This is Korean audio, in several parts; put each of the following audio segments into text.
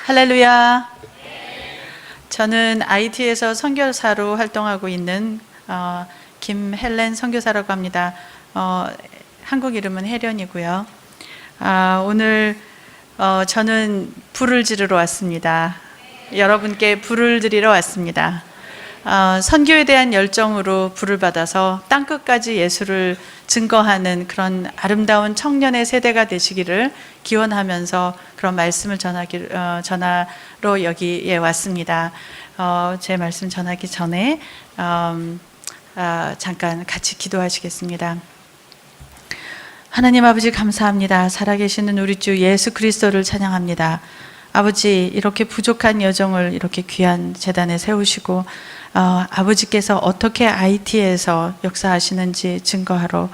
할렐루야. 저는 IT에서 선교사로 활동하고 있는 김헬렌 선교사라고 합니다. 한국 이름은 혜련이고요. 오늘 저는 불을 지르러 왔습니다. 여러분께 불을 드리러 왔습니다. 선교에 대한 열정으로 부를 받아서 땅끝까지 예수를 증거하는 그런 아름다운 청년의 세대가 되시기를 기원하면서 그런 말씀을 전하러 여기에 왔습니다. 제 말씀 전하기 전에 잠깐 같이 기도하시겠습니다. 하나님 아버지 감사합니다. 살아계시는 우리 주 예수 그리스도를 찬양합니다. 아버지, 이렇게 부족한 여정을 이렇게 귀한 제단에 세우시고 아버지께서 어떻게 IT에서 역사하시는지 증거하러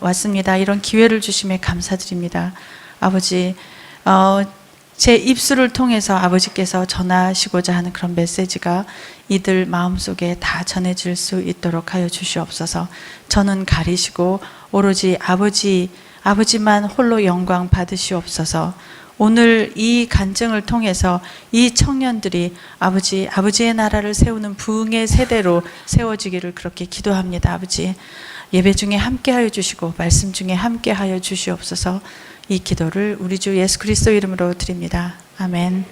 왔습니다. 이런 기회를 주심에 감사드립니다. 아버지, 제 입술을 통해서 아버지께서 전하시고자 하는 그런 메시지가 이들 마음속에 다 전해질 수 있도록 하여 주시옵소서. 저는 가리시고 오로지 아버지만 홀로 영광 받으시옵소서. 오늘 이 간증을 통해서 이 청년들이 아버지의 나라를 세우는 부흥의 세대로 세워지기를 그렇게 기도합니다. 아버지, 예배 중에 함께하여 주시고 말씀 중에 함께하여 주시옵소서. 이 기도를 우리 주 예수 그리스도 이름으로 드립니다. 아멘.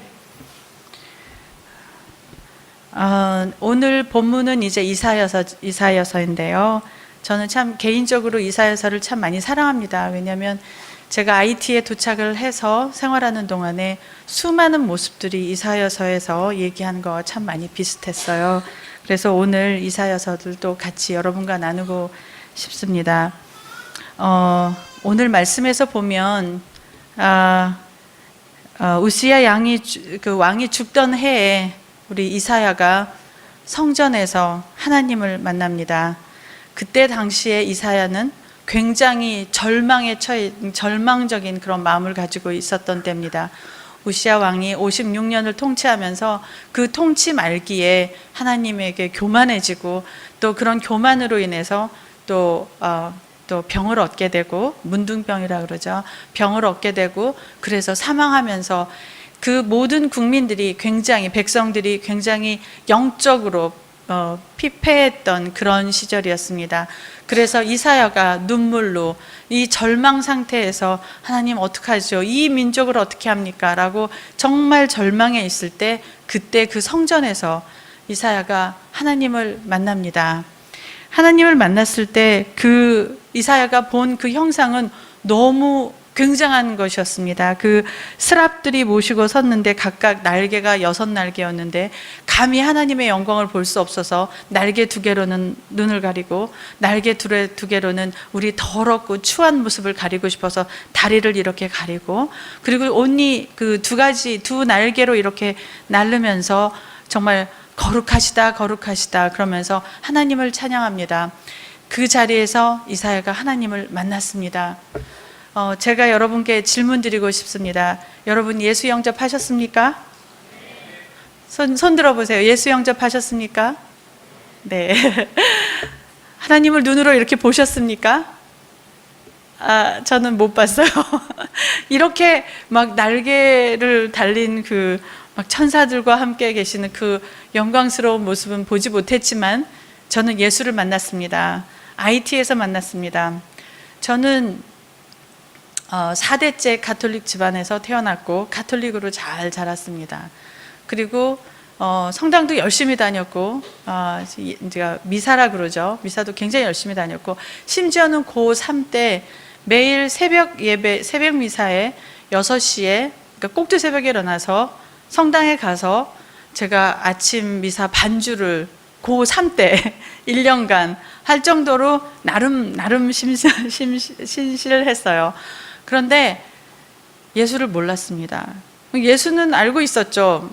오늘 본문은 이제 이사야서인데요. 저는 참 개인적으로 이사야서를 참 많이 사랑합니다. 왜냐하면 제가 IT에 도착을 해서 생활하는 동안에 수많은 모습들이 이사야서에서 얘기한 거와 참 많이 비슷했어요. 그래서 오늘 이사야서들도 같이 여러분과 나누고 싶습니다. 오늘 말씀에서 보면 우시야 왕이 죽던 해에 우리 이사야가 성전에서 하나님을 만납니다. 그때 당시에 이사야는 굉장히 절망적인 그런 마음을 가지고 있었던 때입니다. 우시야 왕이 56년을 통치하면서 그 통치 말기에 하나님에게 교만해지고 또 그런 교만으로 인해서 또 병을 얻게 되고, 문둥병이라 그러죠. 병을 얻게 되고, 그래서 사망하면서 그 모든 백성들이 굉장히 영적으로 피폐했던 그런 시절이었습니다. 그래서 이사야가 눈물로 이 절망 상태에서 하나님 어떡하죠? 이 민족을 어떻게 합니까? 라고 정말 절망해 있을 때 그때 그 성전에서 이사야가 하나님을 만납니다. 하나님을 만났을 때 그 이사야가 본 그 형상은 너무 굉장한 것이었습니다. 그 스랍들이 모시고 섰는데 각각 날개가 6날개였는데 감히 하나님의 영광을 볼 수 없어서 날개 2개로는 눈을 가리고 날개 2개로는 우리 더럽고 추한 모습을 가리고 싶어서 다리를 이렇게 가리고, 그리고 온니 그 2 날개로 이렇게 날르면서 정말 거룩하시다 그러면서 하나님을 찬양합니다. 그 자리에서 이사야가 하나님을 만났습니다. 제가 여러분께 질문 드리고 싶습니다. 여러분 예수 영접하셨습니까? 손 들어보세요. 예수 영접하셨습니까? 네. 하나님을 눈으로 이렇게 보셨습니까? 저는 못 봤어요. 이렇게 막 날개를 달린 막 천사들과 함께 계시는 그 영광스러운 모습은 보지 못했지만 저는 예수를 만났습니다. IT에서 만났습니다. 저는 4대째 가톨릭 집안에서 태어났고 가톨릭으로 잘 자랐습니다. 그리고 성당도 열심히 다녔고, 제가 미사라 그러죠. 미사도 굉장히 열심히 다녔고, 심지어는 고3 때 매일 새벽 미사에 6시에, 그러니까 꼭두 새벽에 일어나서 성당에 가서 제가 아침 미사 반주를 고3 때 1년간 할 정도로 나름 신실했어요. 그런데 예수를 몰랐습니다. 예수는 알고 있었죠.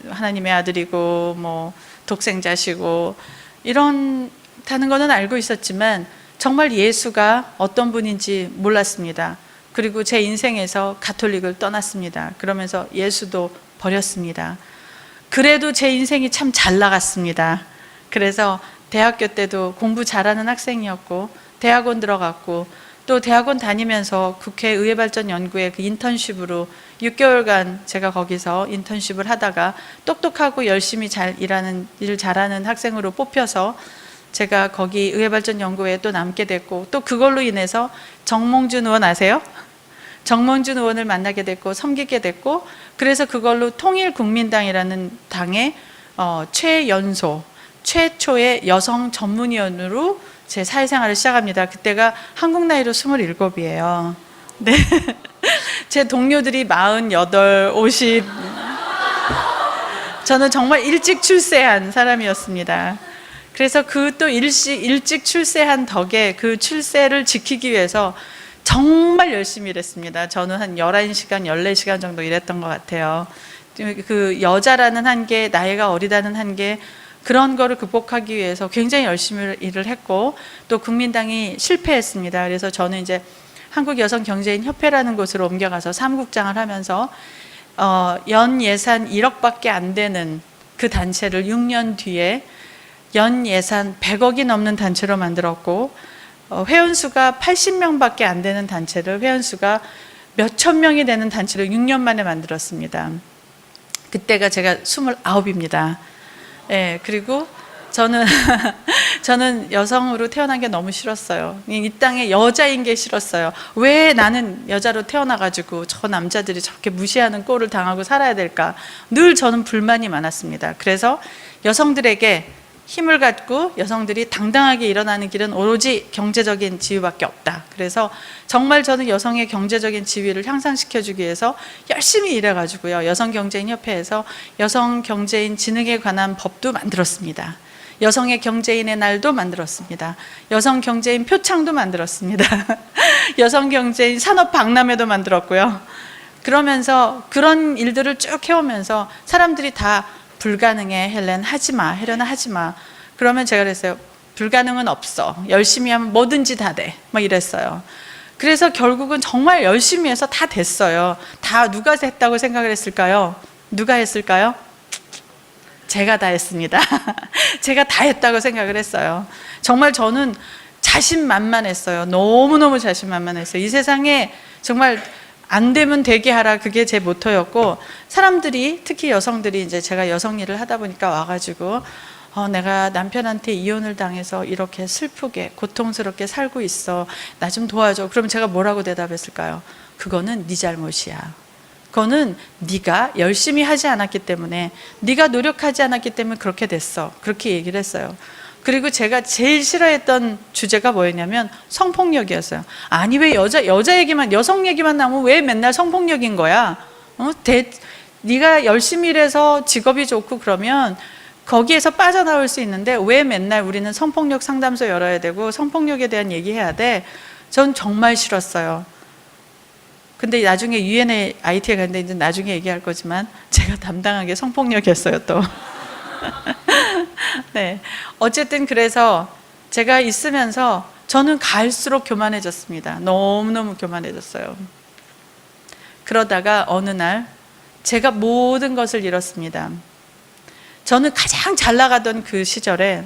하나님의 아들이고 독생자시고 이런다는 거는 알고 있었지만 정말 예수가 어떤 분인지 몰랐습니다. 그리고 제 인생에서 가톨릭을 떠났습니다. 그러면서 예수도 버렸습니다. 그래도 제 인생이 참 잘 나갔습니다. 그래서 대학교 때도 공부 잘하는 학생이었고 대학원 들어갔고 또 대학원 다니면서 국회 의회발전연구회 그 인턴십으로 6개월간 제가 거기서 인턴십을 하다가 똑똑하고 열심히 일 잘하는 학생으로 뽑혀서 제가 거기 의회발전연구회에 또 남게 됐고, 또 그걸로 인해서 정몽준 의원 아세요? 정몽준 의원을 만나게 됐고 섬기게 됐고, 그래서 그걸로 통일국민당이라는 당의 최초의 여성 전문위원으로 제 사회생활을 시작합니다. 그때가 한국 나이로 27이에요. 네. 제 동료들이 48, 50. 저는 정말 일찍 출세한 사람이었습니다. 그래서 그 또 일찍 출세한 덕에 그 출세를 지키기 위해서 정말 열심히 일했습니다. 저는 한 11시간, 14시간 정도 일했던 것 같아요. 그 여자라는 한계, 나이가 어리다는 한계, 그런 거를 극복하기 위해서 굉장히 열심히 일을 했고, 또 국민당이 실패했습니다. 그래서 저는 이제 한국여성경제인협회라는 곳으로 옮겨가서 사무국장을 하면서 연 예산 1억밖에 안 되는 그 단체를 6년 뒤에 연 예산 100억이 넘는 단체로 만들었고, 회원수가 80명밖에 안 되는 단체를 회원수가 몇천 명이 되는 단체를 6년 만에 만들었습니다. 그때가 제가 29입니다. 예, 그리고 저는 여성으로 태어난 게 너무 싫었어요. 이 땅에 여자인 게 싫었어요. 왜 나는 여자로 태어나가지고 저 남자들이 저렇게 무시하는 꼴을 당하고 살아야 될까? 늘 저는 불만이 많았습니다. 그래서 여성들에게 힘을 갖고 여성들이 당당하게 일어나는 길은 오로지 경제적인 지위밖에 없다. 그래서 정말 저는 여성의 경제적인 지위를 향상시켜주기 위해서 열심히 일해가지고요, 여성경제인협회에서 여성경제인 진흥에 관한 법도 만들었습니다. 여성의 경제인의 날도 만들었습니다. 여성경제인 표창도 만들었습니다. 여성경제인 산업박람회도 만들었고요. 그러면서 그런 일들을 쭉 해오면서 사람들이 다 불가능해, 헬렌 하지마, 헬렌아 하지마. 그러면 제가 그랬어요. 불가능은 없어. 열심히 하면 뭐든지 다 돼. 막 이랬어요. 그래서 결국은 정말 열심히 해서 다 됐어요. 다 누가 했다고 생각을 했을까요? 누가 했을까요? 제가 다 했습니다. 제가 다 했다고 생각을 했어요. 정말 저는 자신만만했어요. 너무너무 자신만만했어요. 이 세상에 정말 안 되면 되게 하라, 그게 제 모토였고, 사람들이, 특히 여성들이, 이제 제가 여성 일을 하다 보니까 와가지고 내가 남편한테 이혼을 당해서 이렇게 슬프게 고통스럽게 살고 있어, 나 좀 도와줘. 그러면 제가 뭐라고 대답했을까요? 그거는 네 잘못이야. 그거는 네가 열심히 하지 않았기 때문에, 네가 노력하지 않았기 때문에 그렇게 됐어. 그렇게 얘기를 했어요. 그리고 제가 제일 싫어했던 주제가 뭐였냐면 성폭력이었어요. 아니 왜 여자 얘기만, 여성 얘기만 나오면 왜 맨날 성폭력인 거야? 네가 열심히 일해서 직업이 좋고 그러면 거기에서 빠져나올 수 있는데 왜 맨날 우리는 성폭력 상담소 열어야 되고 성폭력에 대한 얘기해야 돼? 전 정말 싫었어요. 근데 나중에 UNIT에 갔는데 이제 나중에 얘기할 거지만 제가 담당한 게 성폭력이었어요 또. 네, 어쨌든 그래서 제가 있으면서 저는 갈수록 교만해졌습니다. 너무너무 교만해졌어요. 그러다가 어느 날 제가 모든 것을 잃었습니다. 저는 가장 잘 나가던 그 시절에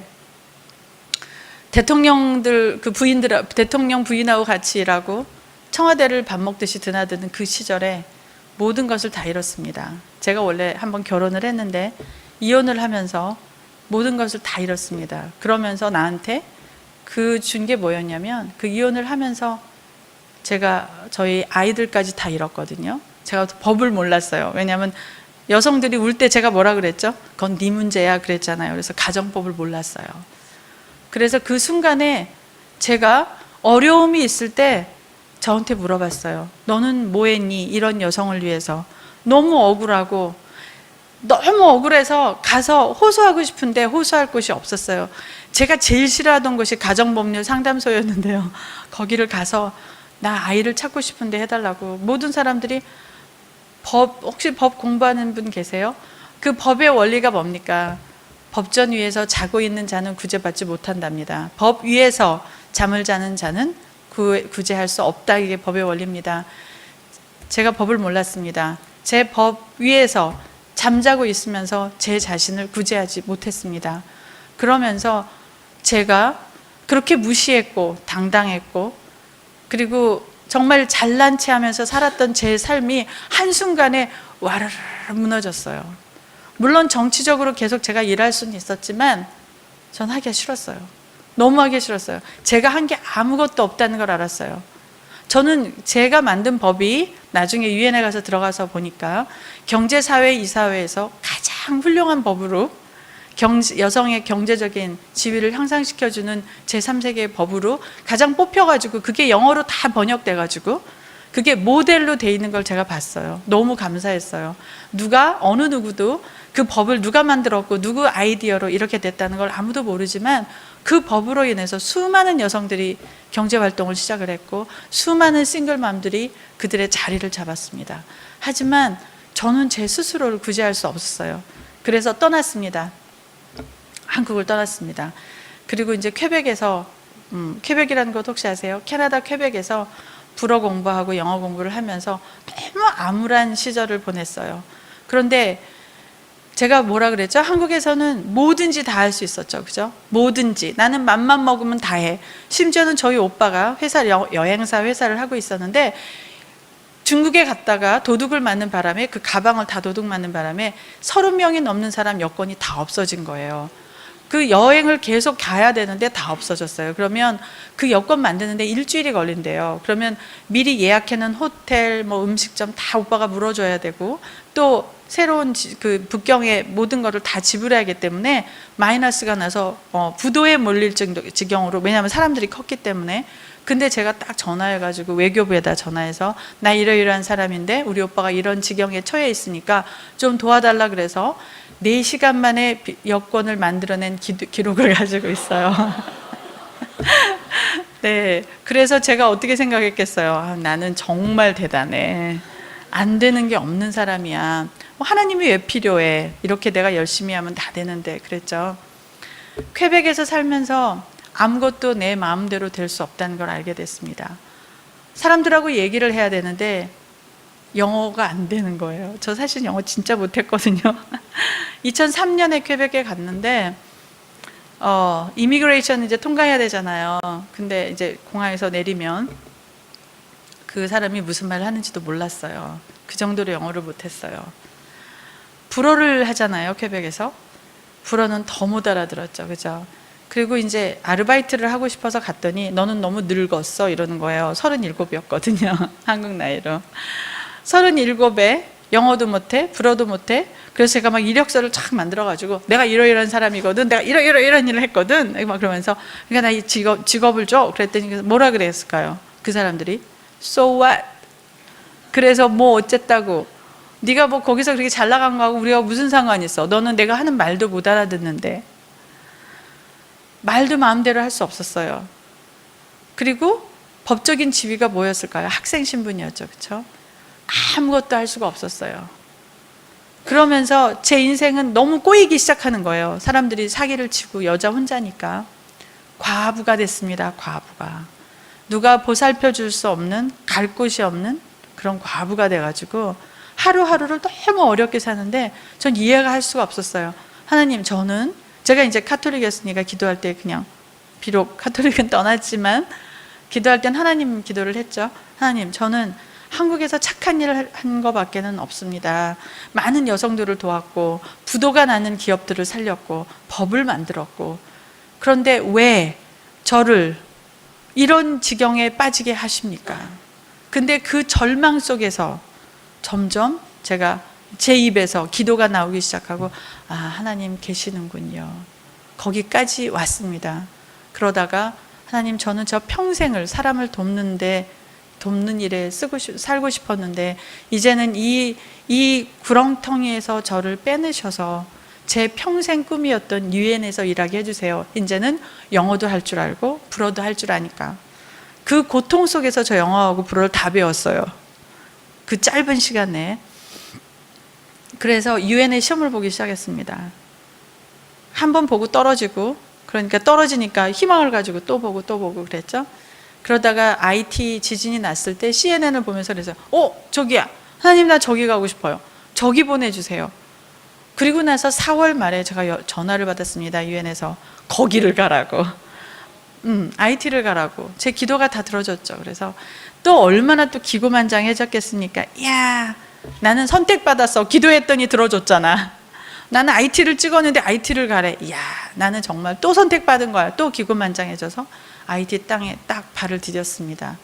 대통령들, 대통령 부인하고 같이 일하고 청와대를 밥 먹듯이 드나드는 그 시절에 모든 것을 다 잃었습니다. 제가 원래 한번 결혼을 했는데 이혼을 하면서 모든 것을 다 잃었습니다. 그러면서 나한테 그 준 게 뭐였냐면, 그 이혼을 하면서 제가 저희 아이들까지 다 잃었거든요. 제가 법을 몰랐어요. 왜냐하면 여성들이 울 때 제가 뭐라 그랬죠? 그건 네 문제야 그랬잖아요. 그래서 가정법을 몰랐어요. 그래서 그 순간에 제가 어려움이 있을 때 저한테 물어봤어요. 너는 뭐 했니? 이런 여성을 위해서. 너무 억울하고 너무 억울해서 가서 호소하고 싶은데 호소할 곳이 없었어요. 제가 제일 싫어하던 곳이 가정법률 상담소였는데요. 거기를 가서 나 아이를 찾고 싶은데 해달라고. 모든 사람들이 혹시 법 공부하는 분 계세요? 그 법의 원리가 뭡니까? 법전 위에서 자고 있는 자는 구제받지 못한답니다. 법 위에서 잠을 자는 자는 구제할 수 없다. 이게 법의 원리입니다. 제가 법을 몰랐습니다. 제 법 위에서 잠자고 있으면서 제 자신을 구제하지 못했습니다. 그러면서 제가 그렇게 무시했고 당당했고 그리고 정말 잘난 체 하면서 살았던 제 삶이 한순간에 와르르 무너졌어요. 물론 정치적으로 계속 제가 일할 수는 있었지만 전 하기가 싫었어요. 너무 하기 싫었어요. 제가 한 게 아무것도 없다는 걸 알았어요. 저는 제가 만든 법이 나중에 유엔에 가서 들어가서 보니까 경제사회 이사회에서 가장 훌륭한 법으로 여성의 경제적인 지위를 향상시켜주는 제3세계의 법으로 가장 뽑혀가지고 그게 영어로 다 번역돼가지고 그게 모델로 돼 있는 걸 제가 봤어요. 너무 감사했어요. 어느 누구도 그 법을 누가 만들었고 누구 아이디어로 이렇게 됐다는 걸 아무도 모르지만 그 법으로 인해서 수많은 여성들이 경제활동을 시작을 했고 수많은 싱글맘들이 그들의 자리를 잡았습니다. 하지만 저는 제 스스로를 구제할 수 없었어요. 그래서 떠났습니다. 한국을 떠났습니다. 그리고 이제 퀘벡에서 퀘벡이라는 것 혹시 아세요? 캐나다 퀘벡에서 불어 공부하고 영어 공부를 하면서 너무 암울한 시절을 보냈어요. 그런데 제가 뭐라 그랬죠? 한국에서는 뭐든지 다 할 수 있었죠. 그죠? 뭐든지. 나는 맘만 먹으면 다 해. 심지어는 저희 오빠가 여행사 회사를 하고 있었는데 중국에 갔다가 도둑을 맞는 바람에 그 가방을 다 도둑 맞는 바람에 30명이 넘는 사람 여권이 다 없어진 거예요. 그 여행을 계속 가야 되는데 다 없어졌어요. 그러면 그 여권 만드는데 일주일이 걸린대요. 그러면 미리 예약해놓은 호텔, 음식점 다 오빠가 물어줘야 되고 또 새로운 그 북경의 모든 거를 다 지불해야 하기 때문에 마이너스가 나서 부도에 몰릴 지경으로, 왜냐하면 사람들이 컸기 때문에. 근데 제가 딱 전화해가지고 외교부에다 전화해서 나 이러이러한 사람인데 우리 오빠가 이런 지경에 처해 있으니까 좀 도와달라 그래서 4시간 만에 여권을 만들어낸 기록을 가지고 있어요. 네, 그래서 제가 어떻게 생각했겠어요? 나는 정말 대단해. 안 되는 게 없는 사람이야. 하나님이 왜 필요해? 이렇게 내가 열심히 하면 다 되는데 그랬죠. 퀘벡에서 살면서 아무것도 내 마음대로 될 수 없다는 걸 알게 됐습니다. 사람들하고 얘기를 해야 되는데 영어가 안 되는 거예요. 저 사실 영어 진짜 못했거든요. 2003년에 퀘벡에 갔는데 이미그레이션 이제 통과해야 되잖아요. 근데 이제 공항에서 내리면 그 사람이 무슨 말을 하는지도 몰랐어요. 그 정도로 영어를 못했어요. 불어를 하잖아요, 퀘벡에서. 불어는 더 못 알아들었죠, 그죠? 그리고 이제 아르바이트를 하고 싶어서 갔더니 너는 너무 늙었어 이러는 거예요. 37이었거든요. 한국 나이로. 37에 영어도 못해, 불어도 못해. 그래서 제가 막 이력서를 쫙 만들어가지고 내가 이러이러한 사람이거든, 내가 이런 일을 했거든 막 그러면서, 그러니까 나 이 직업을 줘. 그랬더니 뭐라 그랬을까요? 그 사람들이 So what? 그래서 뭐 어쨌다고, 네가 뭐 거기서 그렇게 잘 나간 거하고 우리가 무슨 상관이 있어? 너는 내가 하는 말도 못 알아듣는데. 말도 마음대로 할 수 없었어요. 그리고 법적인 지위가 뭐였을까요? 학생 신분이었죠, 그렇죠? 아무것도 할 수가 없었어요. 그러면서 제 인생은 너무 꼬이기 시작하는 거예요. 사람들이 사기를 치고 여자 혼자니까. 과부가 됐습니다. 과부가. 누가 보살펴 줄 수 없는, 갈 곳이 없는 그런 과부가 돼가지고 하루하루를 너무 어렵게 사는데 전 이해가 할 수가 없었어요. 하나님, 제가 이제 카톨릭이었으니까 기도할 때 그냥, 비록 카톨릭은 떠났지만 기도할 땐 하나님 기도를 했죠. 하나님, 저는 한국에서 착한 일을 한 것밖에는 없습니다. 많은 여성들을 도왔고 부도가 나는 기업들을 살렸고 법을 만들었고, 그런데 왜 저를 이런 지경에 빠지게 하십니까? 근데 그 절망 속에서 점점 제 입에서 기도가 나오기 시작하고, 아, 하나님 계시는군요. 거기까지 왔습니다. 그러다가 하나님, 저는 저 평생을 사람을 돕는 일에 살고 싶었는데 이제는 이 구렁텅이에서 저를 빼내셔서 제 평생 꿈이었던 유엔에서 일하게 해주세요. 이제는 영어도 할 줄 알고 불어도 할 줄 아니까. 그 고통 속에서 저 영어하고 불어를 다 배웠어요. 그 짧은 시간에. 그래서 유엔의 시험을 보기 시작했습니다. 한 번 보고 떨어지고, 그러니까 떨어지니까 희망을 가지고 또 보고 그랬죠. 그러다가 IT 지진이 났을 때 CNN을 보면서 그래서 저기야, 하나님, 나 저기 가고 싶어요. 저기 보내주세요. 그리고 나서 4월 말에 제가 전화를 받았습니다. 유엔에서 거기를 가라고. IT를 가라고. 제 기도가 다 들어졌죠. 그래서 또 얼마나 또 기고만장해졌겠습니까? 야, 나는 선택받았어. 기도했더니 들어줬잖아. 나는 IT를 찍었는데 IT를 가래. 이야, 나는 정말 또 선택받은 거야. 또 기고만장해져서 IT 땅에 딱 발을 디뎠습니다.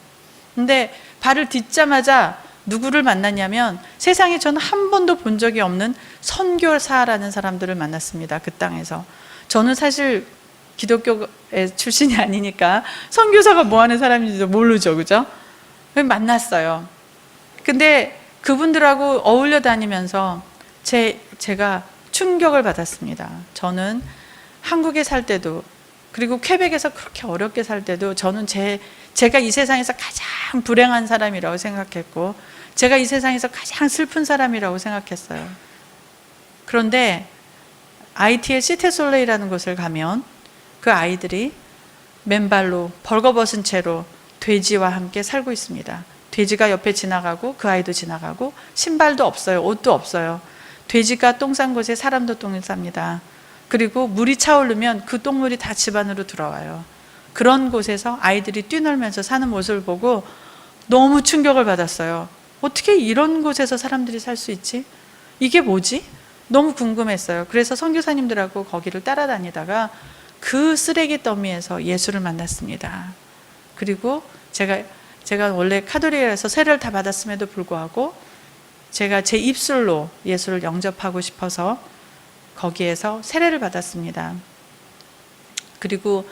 근데 발을 딛자마자 누구를 만났냐면 세상에 저는 한 번도 본 적이 없는 선교사라는 사람들을 만났습니다. 그 땅에서. 저는 사실 기독교의 출신이 아니니까 선교사가 뭐 하는 사람인지도 모르죠. 그죠? 만났어요. 근데 그분들하고 어울려 다니면서 제가 충격을 받았습니다. 저는 한국에 살 때도, 그리고 퀘벡에서 그렇게 어렵게 살 때도 저는 제가 이 세상에서 가장 불행한 사람이라고 생각했고, 제가 이 세상에서 가장 슬픈 사람이라고 생각했어요. 그런데 IT의 시테솔레이라는 곳을 가면 그 아이들이 맨발로 벌거벗은 채로 돼지와 함께 살고 있습니다. 돼지가 옆에 지나가고 그 아이도 지나가고, 신발도 없어요. 옷도 없어요. 돼지가 똥 싼 곳에 사람도 똥을 쌉니다. 그리고 물이 차오르면 그 똥물이 다 집 안으로 들어와요. 그런 곳에서 아이들이 뛰놀면서 사는 모습을 보고 너무 충격을 받았어요. 어떻게 이런 곳에서 사람들이 살 수 있지? 이게 뭐지? 너무 궁금했어요. 그래서 선교사님들하고 거기를 따라다니다가 그 쓰레기 더미에서 예수를 만났습니다. 그리고 제가 원래 카톨릭에서 세례를 다 받았음에도 불구하고 제가 제 입술로 예수를 영접하고 싶어서 거기에서 세례를 받았습니다. 그리고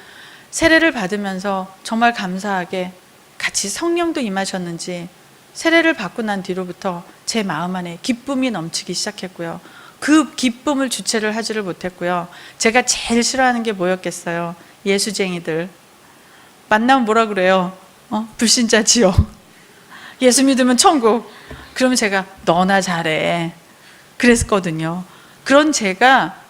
세례를 받으면서 정말 감사하게 같이 성령도 임하셨는지 세례를 받고 난 뒤로부터 제 마음 안에 기쁨이 넘치기 시작했고요. 그 기쁨을 주체를 하지를 못했고요. 제가 제일 싫어하는 게 뭐였겠어요? 예수쟁이들. 만나면 뭐라 그래요? 불신자 지옥. 예수 믿으면 천국. 그러면 제가 너나 잘해. 그랬거든요. 그런 제가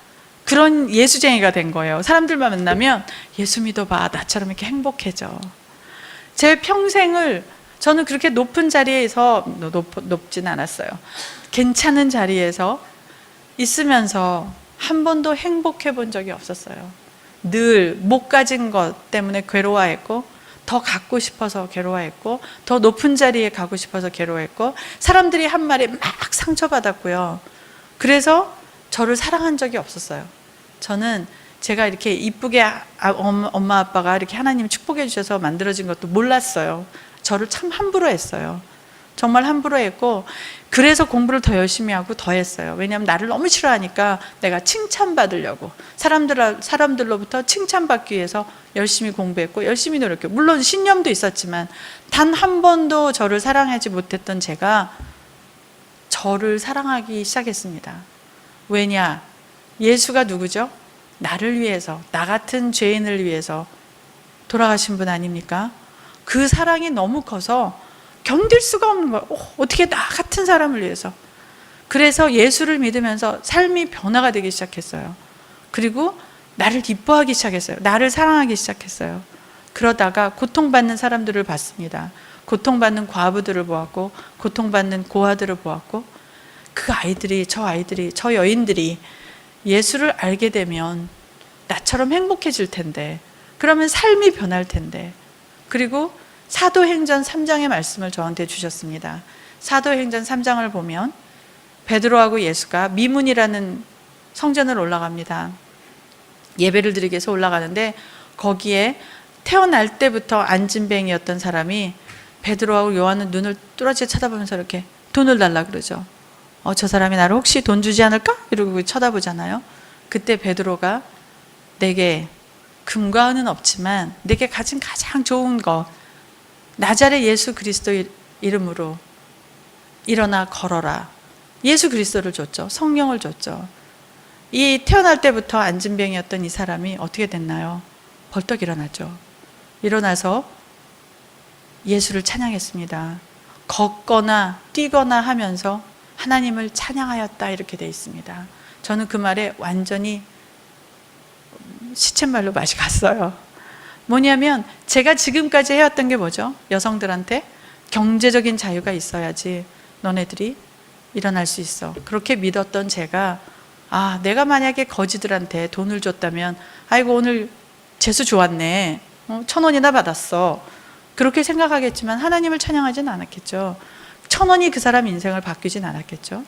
그런 예수쟁이가 된 거예요. 사람들만 만나면 예수 믿어봐. 나처럼 이렇게 행복해져. 제 평생을 저는 그렇게 높은 자리에서, 높진 않았어요. 괜찮은 자리에서 있으면서 한 번도 행복해 본 적이 없었어요. 늘 못 가진 것 때문에 괴로워했고, 더 갖고 싶어서 괴로워했고, 더 높은 자리에 가고 싶어서 괴로워했고, 사람들이 한 말에 막 상처받았고요. 그래서 저를 사랑한 적이 없었어요. 저는 제가 이렇게 이쁘게 엄마 아빠가 이렇게 하나님이 축복해 주셔서 만들어진 것도 몰랐어요. 저를 참 함부로 했어요. 정말 함부로 했고, 그래서 공부를 더 열심히 하고 더 했어요. 왜냐하면 나를 너무 싫어하니까 내가 칭찬받으려고, 사람들로부터 칭찬받기 위해서 열심히 공부했고 열심히 노력했고, 물론 신념도 있었지만 단 한 번도 저를 사랑하지 못했던 제가 저를 사랑하기 시작했습니다. 왜냐? 예수가 누구죠? 나를 위해서, 나 같은 죄인을 위해서 돌아가신 분 아닙니까? 그 사랑이 너무 커서 견딜 수가 없는 거예요. 어떻게 나 같은 사람을 위해서. 그래서 예수를 믿으면서 삶이 변화가 되기 시작했어요. 그리고 나를 기뻐하기 시작했어요. 나를 사랑하기 시작했어요. 그러다가 고통받는 사람들을 봤습니다. 고통받는 과부들을 보았고, 고통받는 고아들을 보았고, 그 아이들이, 저 여인들이 예수를 알게 되면 나처럼 행복해질 텐데, 그러면 삶이 변할 텐데. 그리고 사도행전 3장의 말씀을 저한테 주셨습니다. 사도행전 3장을 보면 베드로하고 예수가 미문이라는 성전을 올라갑니다. 예배를 드리기 위해서 올라가는데, 거기에 태어날 때부터 안진뱅이였던 사람이 베드로하고 요한은 눈을 뚫어지게 쳐다보면서 이렇게 돈을 달라 그러죠. 저 사람이 나를 혹시 돈 주지 않을까? 이러고 쳐다보잖아요. 그때 베드로가 내게 금과 은은 없지만 내게 가진 가장 좋은 것, 나자렛 예수 그리스도 이름으로 일어나 걸어라. 예수 그리스도를 줬죠. 성령을 줬죠. 이 태어날 때부터 안진병이었던 이 사람이 어떻게 됐나요? 벌떡 일어났죠. 일어나서 예수를 찬양했습니다. 걷거나 뛰거나 하면서 하나님을 찬양하였다, 이렇게 되어 있습니다. 저는 그 말에 완전히 시쳇말로 맛이 갔어요. 뭐냐면 제가 지금까지 해왔던 게 뭐죠? 여성들한테 경제적인 자유가 있어야지 너네들이 일어날 수 있어. 그렇게 믿었던 제가, 내가 만약에 거지들한테 돈을 줬다면, 아이고 오늘 재수 좋았네, 1,000원이나 받았어. 그렇게 생각하겠지만 하나님을 찬양하지는 않았겠죠. 1,000원이 그 사람 인생을 바뀌진 않았겠죠.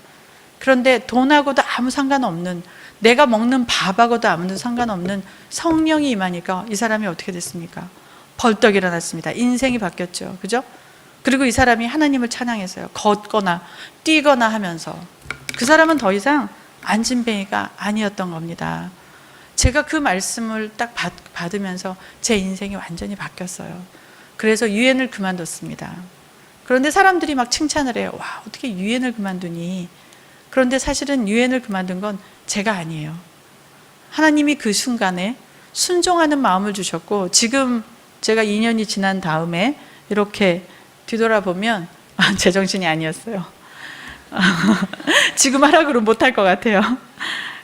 그런데 돈하고도 아무 상관없는, 내가 먹는 밥하고도 아무 상관없는 성령이 임하니까 이 사람이 어떻게 됐습니까? 벌떡 일어났습니다. 인생이 바뀌었죠. 그죠? 그리고 이 사람이 하나님을 찬양했어요. 걷거나 뛰거나 하면서. 그 사람은 더 이상 안진뱅이가 아니었던 겁니다. 제가 그 말씀을 딱 받으면서 제 인생이 완전히 바뀌었어요. 그래서 유엔을 그만뒀습니다. 그런데 사람들이 막 칭찬을 해요. 와, 어떻게 유엔을 그만두니? 그런데 사실은 유엔을 그만둔 건 제가 아니에요. 하나님이 그 순간에 순종하는 마음을 주셨고, 지금 제가 2년이 지난 다음에 이렇게 뒤돌아보면 제정신이 아니었어요. 지금 하라고 그러면 못할 것 같아요.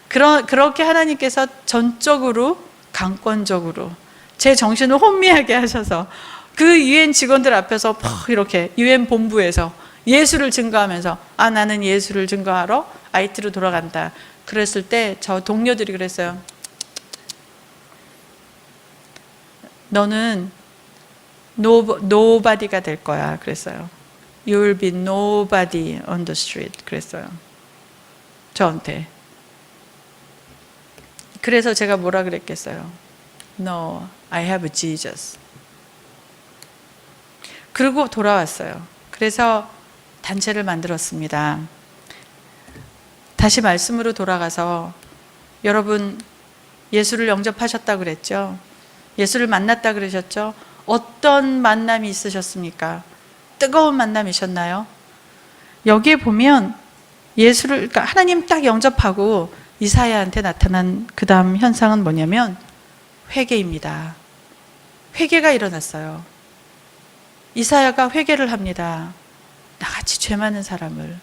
그렇게 하나님께서 전적으로 강권적으로 제 정신을 혼미하게 하셔서 그 유엔 직원들 앞에서 이렇게 유엔 본부에서 예수를 증거하면서 나는 예수를 증거하러 아이티로 돌아간다. 그랬을 때 저 동료들이 그랬어요. 너는 nobody가 될 거야. 그랬어요. You will be nobody on the street. 그랬어요. 저한테. 그래서 제가 뭐라 그랬겠어요? No, I have Jesus. 그리고 돌아왔어요. 그래서 단체를 만들었습니다. 다시 말씀으로 돌아가서, 여러분 예수를 영접하셨다고 그랬죠? 예수를 만났다 그러셨죠? 어떤 만남이 있으셨습니까? 뜨거운 만남이셨나요? 여기에 보면 그러니까 하나님 딱 영접하고 이사야한테 나타난 그 다음 현상은 뭐냐면 회개입니다. 회개가 일어났어요. 이사야가 회개를 합니다. 나같이 죄 많은 사람을,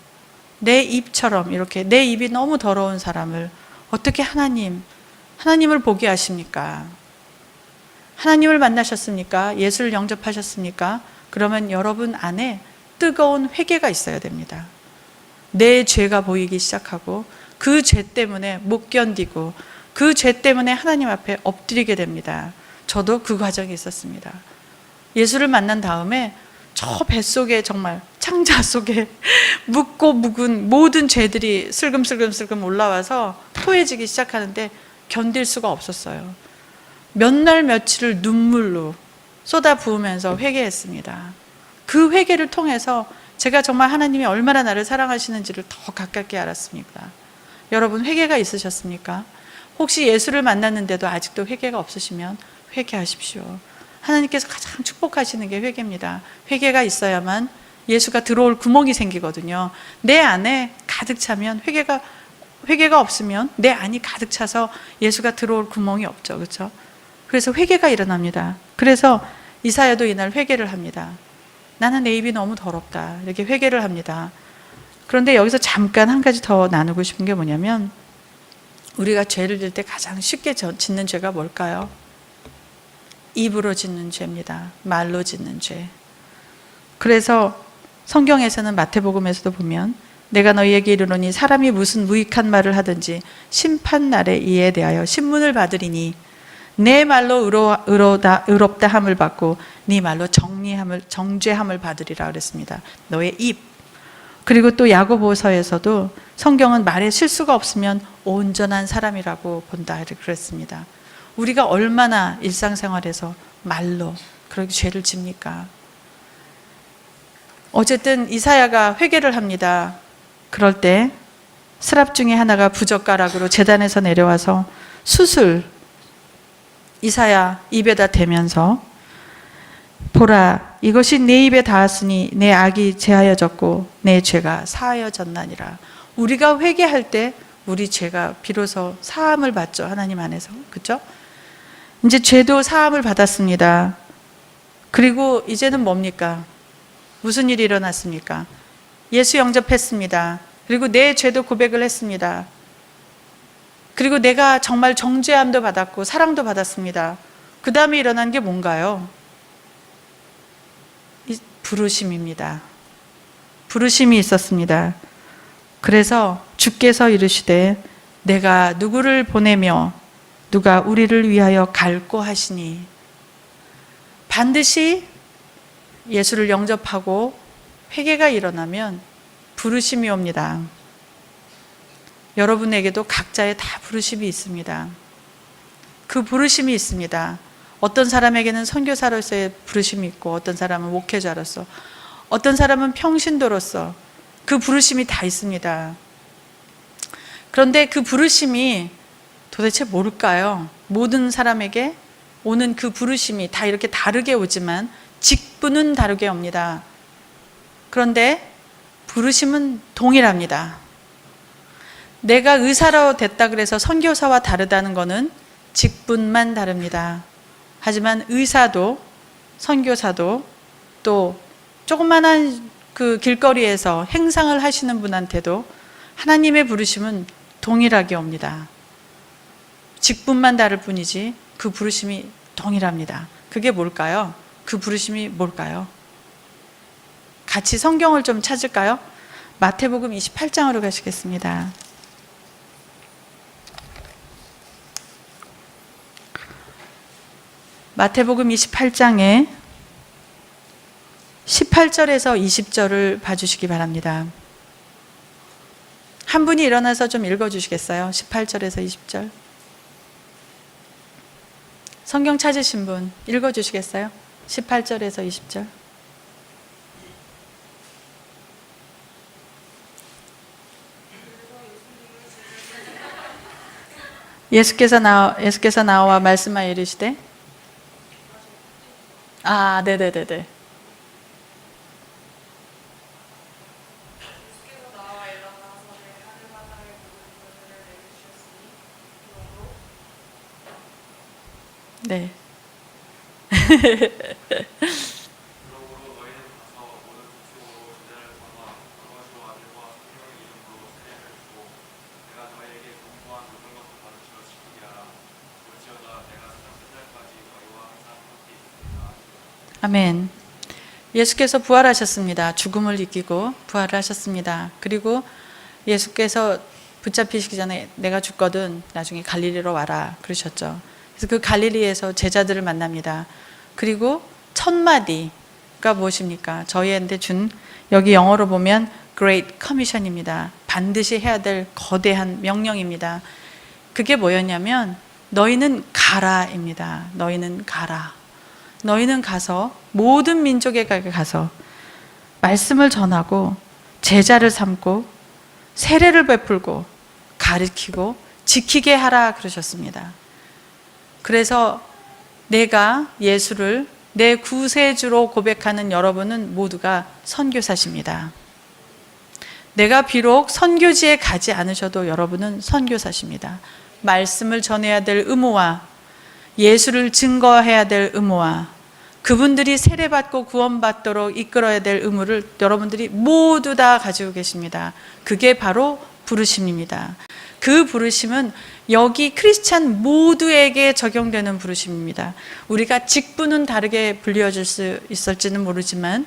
내 입처럼 이렇게 내 입이 너무 더러운 사람을 어떻게 하나님을 보게 하십니까? 하나님을 만나셨습니까? 예수를 영접하셨습니까? 그러면 여러분 안에 뜨거운 회개가 있어야 됩니다. 내 죄가 보이기 시작하고 그 죄 때문에 못 견디고 그 죄 때문에 하나님 앞에 엎드리게 됩니다. 저도 그 과정이 있었습니다. 예수를 만난 다음에 저 뱃속에 정말 창자 속에 묻고 묵은 모든 죄들이 슬금슬금 올라와서 토해지기 시작하는데 견딜 수가 없었어요. 몇 날 며칠을 눈물로 쏟아 부으면서 회개했습니다. 그 회개를 통해서 제가 정말 하나님이 얼마나 나를 사랑하시는지를 더 가깝게 알았습니다. 여러분 회개가 있으셨습니까? 혹시 예수를 만났는데도 아직도 회개가 없으시면 회개하십시오. 하나님께서 가장 축복하시는 게 회개입니다. 회개가 있어야만 예수가 들어올 구멍이 생기거든요. 내 안에 가득 차면 회개가 없으면 내 안이 가득 차서 예수가 들어올 구멍이 없죠. 그렇죠? 그래서 회개가 일어납니다. 그래서 이사야도 이날 회개를 합니다. 나는 내 입이 너무 더럽다. 이렇게 회개를 합니다. 그런데 여기서 잠깐 한 가지 더 나누고 싶은 게 뭐냐면, 우리가 죄를 질 때 가장 쉽게 짓는 죄가 뭘까요? 입으로 짓는 죄입니다. 말로 짓는 죄. 그래서 성경에서는 마태복음에서도 보면 내가 너희에게 이르노니 사람이 무슨 무익한 말을 하든지 심판날에 이에 대하여 신문을 받으리니 내 말로 의롭다 함을 받고 네 말로 정죄함을 받으리라 그랬습니다. 너의 입. 그리고 또 야고보서에서도 성경은 말에 실수가 없으면 온전한 사람이라고 본다 그랬습니다. 우리가 얼마나 일상생활에서 말로 그렇게 죄를 집니까? 어쨌든 이사야가 회개를 합니다. 그럴 때 스랍 중에 하나가 부젓가락으로 제단에서 내려와서 숯을 이사야 입에다 대면서, 보라, 이것이 내 입에 닿았으니 내 악이 제하여졌고 내 죄가 사하여졌나니라. 우리가 회개할 때 우리 죄가 비로소 사함을 받죠. 하나님 안에서. 그렇죠? 이제 죄도 사함을 받았습니다. 그리고 이제는 뭡니까? 무슨 일이 일어났습니까? 예수 영접했습니다. 그리고 내 죄도 고백을 했습니다. 그리고 내가 정말 정죄함도 받았고 사랑도 받았습니다. 그 다음에 일어난 게 뭔가요? 부르심입니다. 부르심이 있었습니다. 그래서 주께서 이르시되 내가 누구를 보내며 누가 우리를 위하여 갈고 하시니, 반드시 예수를 영접하고 회개가 일어나면 부르심이 옵니다. 여러분에게도 각자의 다 부르심이 있습니다. 그 부르심이 있습니다. 어떤 사람에게는 선교사로서의 부르심이 있고, 어떤 사람은 목회자로서, 어떤 사람은 평신도로서 그 부르심이 다 있습니다. 그런데 그 부르심이 도대체 뭘까요? 모든 사람에게 오는 그 부르심이 다 이렇게 다르게 오지만 직분은 다르게 옵니다. 그런데 부르심은 동일합니다. 내가 의사로 됐다 그래서 선교사와 다르다는 것은 직분만 다릅니다. 하지만 의사도 선교사도 또 조그만한 그 길거리에서 행상을 하시는 분한테도 하나님의 부르심은 동일하게 옵니다. 직분만 다를 뿐이지 그 부르심이 동일합니다. 그게 뭘까요? 그 부르심이 뭘까요? 같이 성경을 좀 찾을까요? 마태복음 28장으로 가시겠습니다. 마태복음 28장에 18절에서 20절을 봐주시기 바랍니다. 한 분이 일어나서 좀 읽어주시겠어요? 18절에서 20절. 성경 찾으신 분 읽어주시겠어요? 18절에서 20절. 예수께서 나와 말씀하여 이르시되, 네네네네. 네. 아멘. 예수께서 부활하셨습니다. 죽음을 이기고 부활을 하셨습니다. 그리고 예수께서 붙잡히시기 전에 내가 죽거든 나중에 갈릴리로 와라 그러셨죠. 그래서 그 갈릴리에서 제자들을 만납니다. 그리고 첫 마디가 무엇입니까? 저희한테 준, 여기 영어로 보면 Great Commission입니다. 반드시 해야 될 거대한 명령입니다. 그게 뭐였냐면 너희는 가라입니다. 너희는 가라. 너희는 가서 모든 민족에게 가서 말씀을 전하고 제자를 삼고 세례를 베풀고 가르치고 지키게 하라 그러셨습니다. 그래서 내가 예수를 내 구세주로 고백하는 여러분은 모두가 선교사십니다. 내가 비록 선교지에 가지 않으셔도 여러분은 선교사십니다. 말씀을 전해야 될 의무와 예수를 증거해야 될 의무와 그분들이 세례받고 구원받도록 이끌어야 될 의무를 여러분들이 모두 다 가지고 계십니다. 그게 바로 부르심입니다. 그 부르심은 여기 크리스찬 모두에게 적용되는 부르심입니다. 우리가 직분은 다르게 불리어질 수 있을지는 모르지만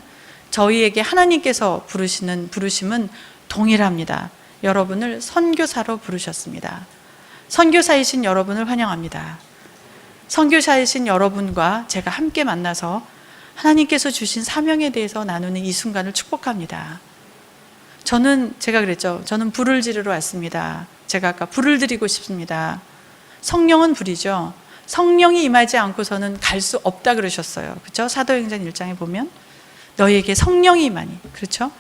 저희에게 하나님께서 부르시는 부르심은 동일합니다. 여러분을 선교사로 부르셨습니다. 선교사이신 여러분을 환영합니다. 선교사이신 여러분과 제가 함께 만나서 하나님께서 주신 사명에 대해서 나누는 이 순간을 축복합니다. 제가 그랬죠. 저는 불을 지르러 왔습니다. 제가 아까 불을 드리고 싶습니다. 성령은 불이죠. 성령이 임하지 않고서는 갈 수 없다 그러셨어요. 그렇죠? 사도행전 1장에 보면 너희에게 성령이 임하니. 그렇죠?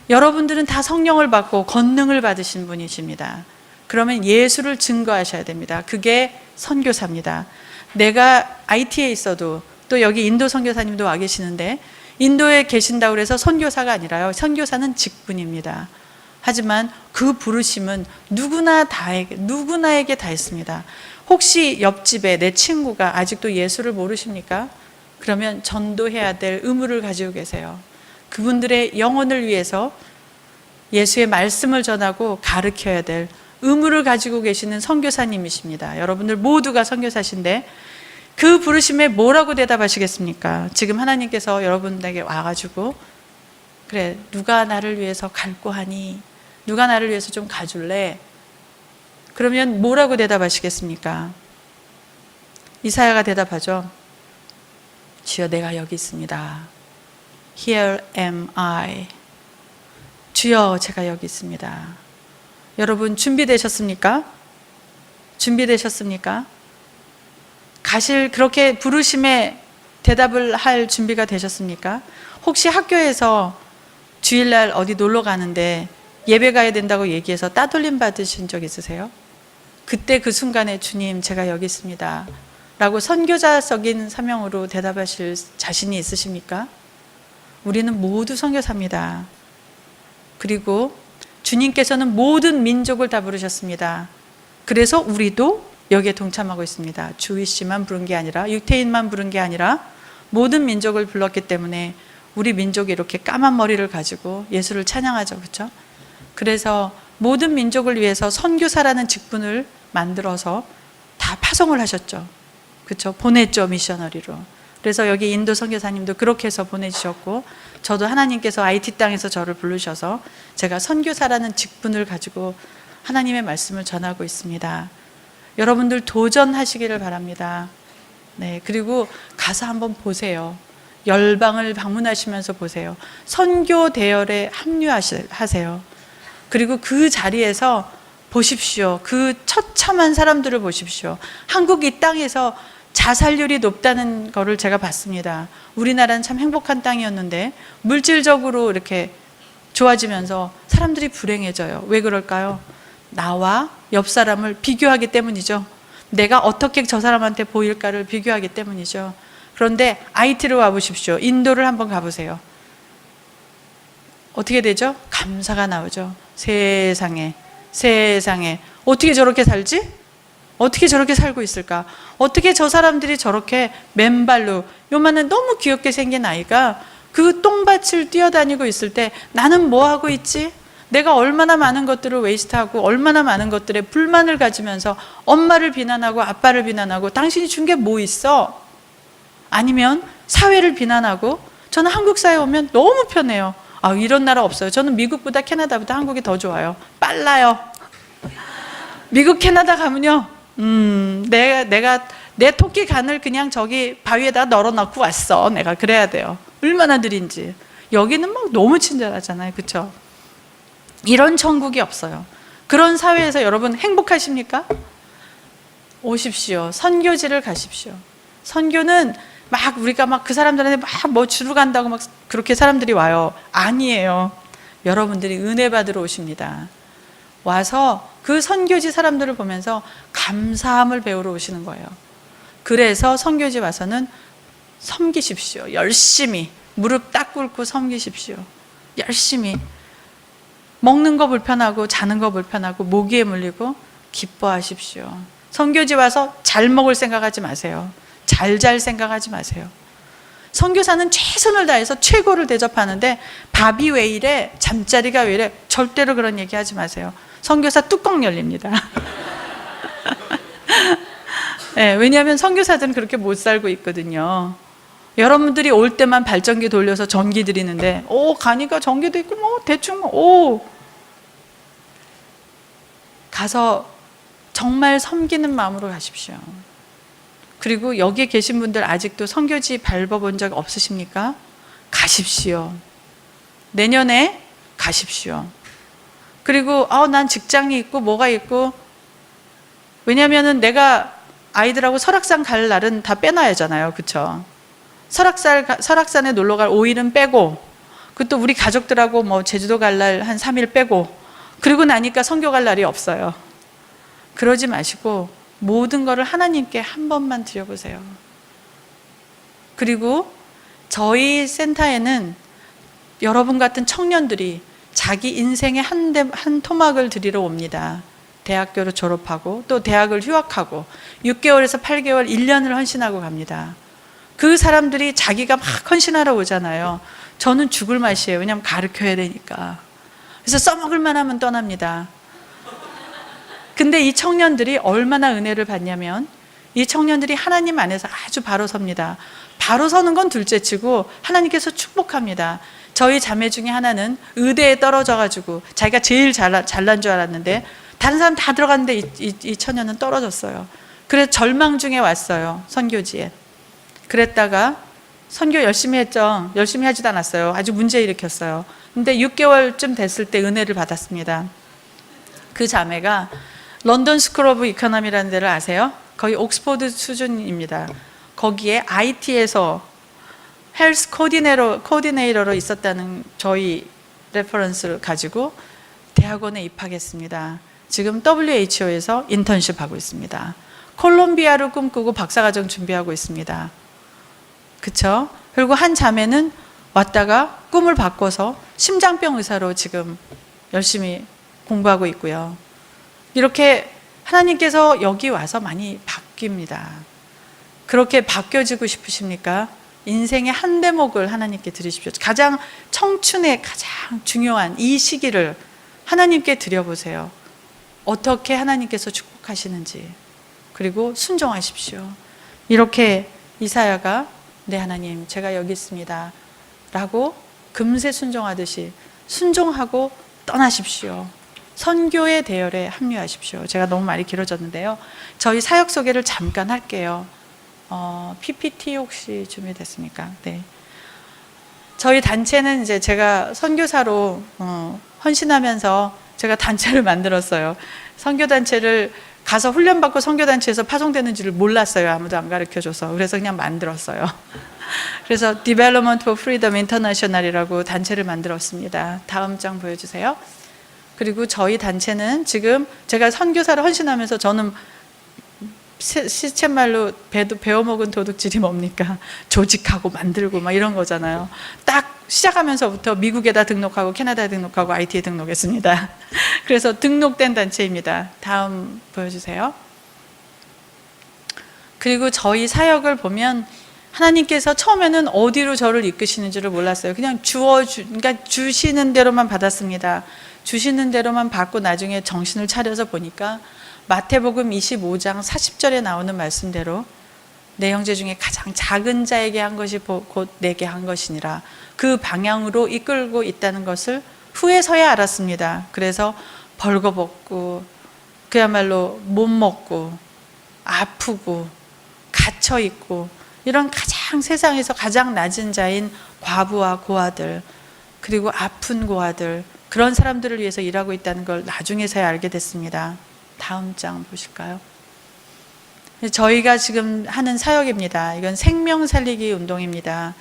여러분들은 다 성령을 받고 권능을 받으신 분이십니다. 그러면 예수를 증거하셔야 됩니다. 그게 선교사입니다. 내가 IT에 있어도 또 여기 인도 선교사님도 와 계시는데 인도에 계신다고 해서 선교사가 아니라요. 선교사는 직분입니다. 하지만 그 부르심은 누구나에게 다 있습니다. 혹시 옆집에 내 친구가 아직도 예수를 모르십니까? 그러면 전도해야 될 의무를 가지고 계세요. 그분들의 영혼을 위해서 예수의 말씀을 전하고 가르쳐야 될 의무를 가지고 계시는 선교사님이십니다. 여러분들 모두가 선교사신데 그 부르심에 뭐라고 대답하시겠습니까? 지금 하나님께서 여러분들에게 와가지고 그래 누가 나를 위해서 갈고 하니? 누가 나를 위해서 좀 가줄래? 그러면 뭐라고 대답하시겠습니까? 이사야가 대답하죠. 주여 내가 여기 있습니다. Here am I. 주여 제가 여기 있습니다. 여러분 준비되셨습니까? 준비되셨습니까? 가실 그렇게 부르심에 대답을 할 준비가 되셨습니까? 혹시 학교에서 주일날 어디 놀러 가는데 예배 가야 된다고 얘기해서 따돌림 받으신 적 있으세요? 그때 그 순간에 주님 제가 여기 있습니다 라고 선교자적인 사명으로 대답하실 자신이 있으십니까? 우리는 모두 선교사입니다. 그리고 주님께서는 모든 민족을 다 부르셨습니다. 그래서 우리도 여기에 동참하고 있습니다. 주이씨만 부른 게 아니라, 유태인만 부른 게 아니라 모든 민족을 불렀기 때문에 우리 민족이 이렇게 까만 머리를 가지고 예수를 찬양하죠. 그렇죠? 그래서 모든 민족을 위해서 선교사라는 직분을 만들어서 다 파송을 하셨죠. 그렇죠? 보냈죠, 미셔너리로. 그래서 여기 인도 선교사님도 그렇게 해서 보내주셨고, 저도 하나님께서 IT 땅에서 저를 부르셔서 제가 선교사라는 직분을 가지고 하나님의 말씀을 전하고 있습니다. 여러분들 도전하시기를 바랍니다. 네, 그리고 가서 한번 보세요. 열방을 방문하시면서 보세요. 선교 대열에 합류하세요. 그리고 그 자리에서 보십시오. 그 처참한 사람들을 보십시오. 한국 이 땅에서 자살률이 높다는 거를 제가 봤습니다. 우리나라는 참 행복한 땅이었는데 물질적으로 이렇게 좋아지면서 사람들이 불행해져요. 왜 그럴까요? 나와 옆 사람을 비교하기 때문이죠. 내가 어떻게 저 사람한테 보일까를 비교하기 때문이죠. 그런데 IT로 와보십시오. 인도를 한번 가보세요. 어떻게 되죠? 감사가 나오죠. 세상에 어떻게 저렇게 살지? 어떻게 저렇게 살고 있을까? 어떻게 저 사람들이 저렇게 맨발로, 요만한 너무 귀엽게 생긴 아이가 그 똥밭을 뛰어다니고 있을 때 나는 뭐 하고 있지? 내가 얼마나 많은 것들을 웨이스트하고 얼마나 많은 것들에 불만을 가지면서 엄마를 비난하고 아빠를 비난하고 당신이 준 게 뭐 있어? 아니면 사회를 비난하고, 저는 한국 사회에 오면 너무 편해요. 아, 이런 나라 없어요. 저는 미국보다 캐나다보다 한국이 더 좋아요. 빨라요. 미국 캐나다 가면요, 내 토끼 간을 그냥 저기 바위에다 널어놓고 왔어. 내가 그래야 돼요. 얼마나 느린지. 여기는 막 너무 친절하잖아요. 그렇죠? 이런 천국이 없어요. 그런 사회에서 여러분 행복하십니까? 오십시오. 선교지를 가십시오. 선교는 막 우리가 막 그 사람들한테 막 뭐 주러 간다고 막 그렇게 사람들이 와요. 아니에요. 여러분들이 은혜 받으러 오십니다. 와서 그 선교지 사람들을 보면서 감사함을 배우러 오시는 거예요. 그래서 선교지 와서는 섬기십시오. 열심히 무릎 딱 꿇고 섬기십시오. 열심히. 먹는 거 불편하고 자는 거 불편하고 모기에 물리고 기뻐하십시오. 선교지 와서 잘 먹을 생각하지 마세요. 잘 생각하지 마세요. 선교사는 최선을 다해서 최고를 대접하는데 밥이 왜 이래? 잠자리가 왜 이래? 절대로 그런 얘기 하지 마세요. 선교사 뚜껑 열립니다. 네, 왜냐하면 선교사들은 그렇게 못 살고 있거든요. 여러분들이 올 때만 발전기 돌려서 전기 드리는데, 가니까 전기도 있고 뭐 대충 가서 정말 섬기는 마음으로 가십시오. 그리고 여기에 계신 분들 아직도 선교지 밟아본 적 없으십니까? 가십시오. 내년에 가십시오. 그리고 난 직장이 있고 뭐가 있고, 왜냐하면 내가 아이들하고 설악산 갈 날은 다 빼놔야잖아요. 그렇죠? 설악산에 놀러 갈 5일은 빼고, 그것도 우리 가족들하고 뭐 제주도 갈 날 한 3일 빼고, 그리고 나니까 선교 갈 날이 없어요. 그러지 마시고 모든 것을 하나님께 한 번만 드려보세요. 그리고 저희 센터에는 여러분 같은 청년들이 자기 인생의 한 토막을 드리러 옵니다. 대학교를 졸업하고 또 대학을 휴학하고 6개월에서 8개월, 1년을 헌신하고 갑니다. 그 사람들이 자기가 막 헌신하러 오잖아요. 저는 죽을 맛이에요. 왜냐하면 가르쳐야 되니까. 그래서 써먹을 만하면 떠납니다. 근데 이 청년들이 얼마나 은혜를 받냐면, 이 청년들이 하나님 안에서 아주 바로 섭니다. 바로 서는 건 둘째치고 하나님께서 축복합니다. 저희 자매 중에 하나는 의대에 떨어져가지고 자기가 제일 잘난 줄 알았는데 다른 사람 다 들어갔는데 이 처녀는 떨어졌어요. 그래서 절망 중에 왔어요. 선교지에. 그랬다가 선교 열심히 했죠. 열심히 하지도 않았어요. 아주 문제 일으켰어요. 근데 6개월쯤 됐을 때 은혜를 받았습니다. 그 자매가 런던 스쿨 오브 이코노미라는 데를 아세요? 거의 옥스퍼드 수준입니다. 거기에 IT에서 헬스 코디네이터로 있었다는 저희 레퍼런스를 가지고 대학원에 입학했습니다. 지금 WHO에서 인턴십 하고 있습니다. 콜롬비아를 꿈꾸고 박사과정 준비하고 있습니다. 그쵸? 그리고 한 자매는 왔다가 꿈을 바꿔서 심장병 의사로 지금 열심히 공부하고 있고요. 이렇게 하나님께서 여기 와서 많이 바뀝니다. 그렇게 바뀌어지고 싶으십니까? 인생의 한 대목을 하나님께 드리십시오. 가장 청춘의 가장 중요한 이 시기를 하나님께 드려보세요. 어떻게 하나님께서 축복하시는지. 그리고 순종하십시오. 이렇게 이사야가 네 하나님 제가 여기 있습니다 라고 금세 순종하듯이 순종하고 떠나십시오. 선교의 대열에 합류하십시오. 제가 너무 말이 길어졌는데요. 저희 사역 소개를 잠깐 할게요. PPT 혹시 준비됐습니까? 네. 저희 단체는 이제 제가 선교사로 헌신하면서 제가 단체를 만들었어요. 선교단체를 가서 훈련받고 선교단체에서 파송되는 줄을 몰랐어요. 아무도 안 가르쳐줘서. 그래서 그냥 만들었어요. 그래서 Development for Freedom International이라고 단체를 만들었습니다. 다음 장 보여주세요. 그리고 저희 단체는 지금 제가 선교사를 헌신하면서 저는 시쳇말로 배워먹은 도둑질이 뭡니까? 조직하고 만들고 막 이런 거잖아요. 딱 시작하면서부터 미국에다 등록하고 캐나다에 등록하고 IT에 등록했습니다. 그래서 등록된 단체입니다. 다음 보여주세요. 그리고 저희 사역을 보면 하나님께서 처음에는 어디로 저를 이끄시는지를 몰랐어요. 그냥 그러니까 주시는 대로만 받았습니다. 주시는 대로만 받고 나중에 정신을 차려서 보니까 마태복음 25장 40절에 나오는 말씀대로 내 형제 중에 가장 작은 자에게 한 것이 곧 내게 한 것이니라. 그 방향으로 이끌고 있다는 것을 후에서야 알았습니다. 그래서 벌거벗고 그야말로 못 먹고 아프고 갇혀 있고 이런 가장 세상에서 가장 낮은 자인 과부와 고아들 그리고 아픈 고아들 그런 사람들을 위해서 일하고 있다는 걸 나중에서야 알게 됐습니다. 다음 장 보실까요? 저희가 지금 하는 사역입니다. 이건 생명 살리기 운동입니다.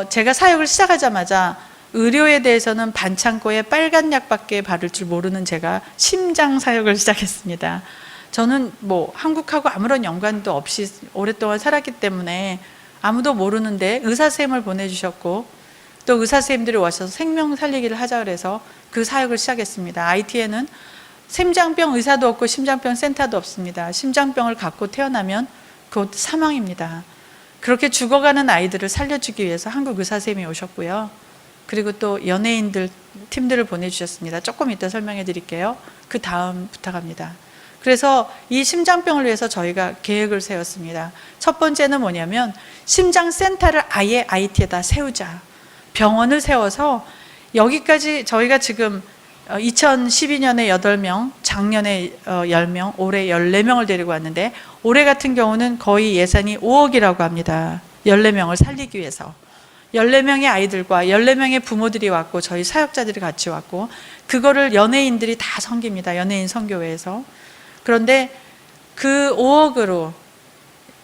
제가 사역을 시작하자마자 의료에 대해서는 반창고에 빨간 약밖에 바를 줄 모르는 제가 심장 사역을 시작했습니다. 저는 뭐 한국하고 아무런 연관도 없이 오랫동안 살았기 때문에 아무도 모르는데 의사 선생님을 보내주셨고 또 의사 선생님들이 와서 생명 살리기를 하자 그래서 그 사역을 시작했습니다. IT에는 심장병 의사도 없고 심장병 센터도 없습니다. 심장병을 갖고 태어나면 곧 사망입니다. 그렇게 죽어가는 아이들을 살려주기 위해서 한국 의사 선생님이 오셨고요. 그리고 또 연예인들 팀들을 보내주셨습니다. 조금 이따 설명해 드릴게요. 그 다음 부탁합니다. 그래서 이 심장병을 위해서 저희가 계획을 세웠습니다. 첫 번째는 뭐냐면 심장센터를 아예 IT에다 세우자. 병원을 세워서 여기까지 저희가 지금 2012년에 8명, 작년에 10명, 올해 14명을 데리고 왔는데 올해 같은 경우는 거의 예산이 5억이라고 합니다. 14명을 살리기 위해서. 14명의 아이들과 14명의 부모들이 왔고 저희 사역자들이 같이 왔고 그거를 연예인들이 다 섬깁니다. 연예인 선교회에서. 그런데 그 5억으로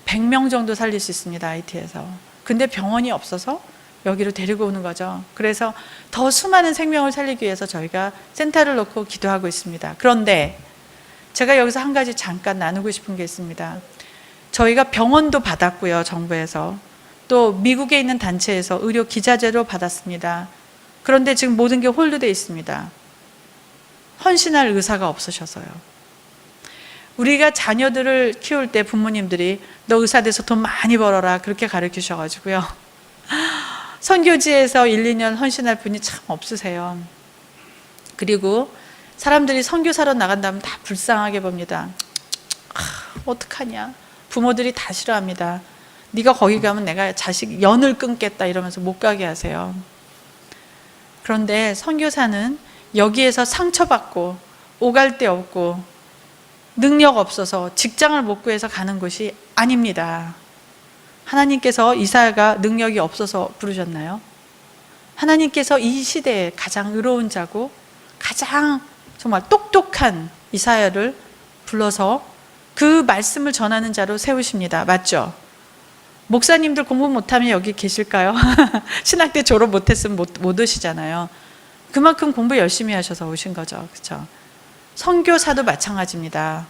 100명 정도 살릴 수 있습니다. IT에서. 근데 병원이 없어서 여기로 데리고 오는 거죠. 그래서 더 수많은 생명을 살리기 위해서 저희가 센터를 놓고 기도하고 있습니다. 그런데 제가 여기서 한 가지 잠깐 나누고 싶은 게 있습니다. 저희가 병원도 받았고요. 정부에서. 또 미국에 있는 단체에서 의료 기자재로 받았습니다. 그런데 지금 모든 게 홀드되어 있습니다. 헌신할 의사가 없으셔서요. 우리가 자녀들을 키울 때 부모님들이 너 의사 돼서 돈 많이 벌어라 그렇게 가르치셔가지고요. 선교지에서 1, 2년 헌신할 분이 참 없으세요. 그리고 사람들이 선교사로 나간다면 다 불쌍하게 봅니다. 어떡하냐. 부모들이 다 싫어합니다. 네가 거기 가면 내가 자식 연을 끊겠다 이러면서 못 가게 하세요. 그런데 선교사는 여기에서 상처받고 오갈 데 없고 능력 없어서 직장을 못 구해서 가는 곳이 아닙니다. 하나님께서 이사야가 능력이 없어서 부르셨나요? 하나님께서 이 시대에 가장 의로운 자고 가장 정말 똑똑한 이사야를 불러서 그 말씀을 전하는 자로 세우십니다. 맞죠? 목사님들 공부 못하면 여기 계실까요? 신학대 졸업 못했으면 못 오시잖아요. 그만큼 공부 열심히 하셔서 오신 거죠. 그렇죠? 선교사도 마찬가지입니다.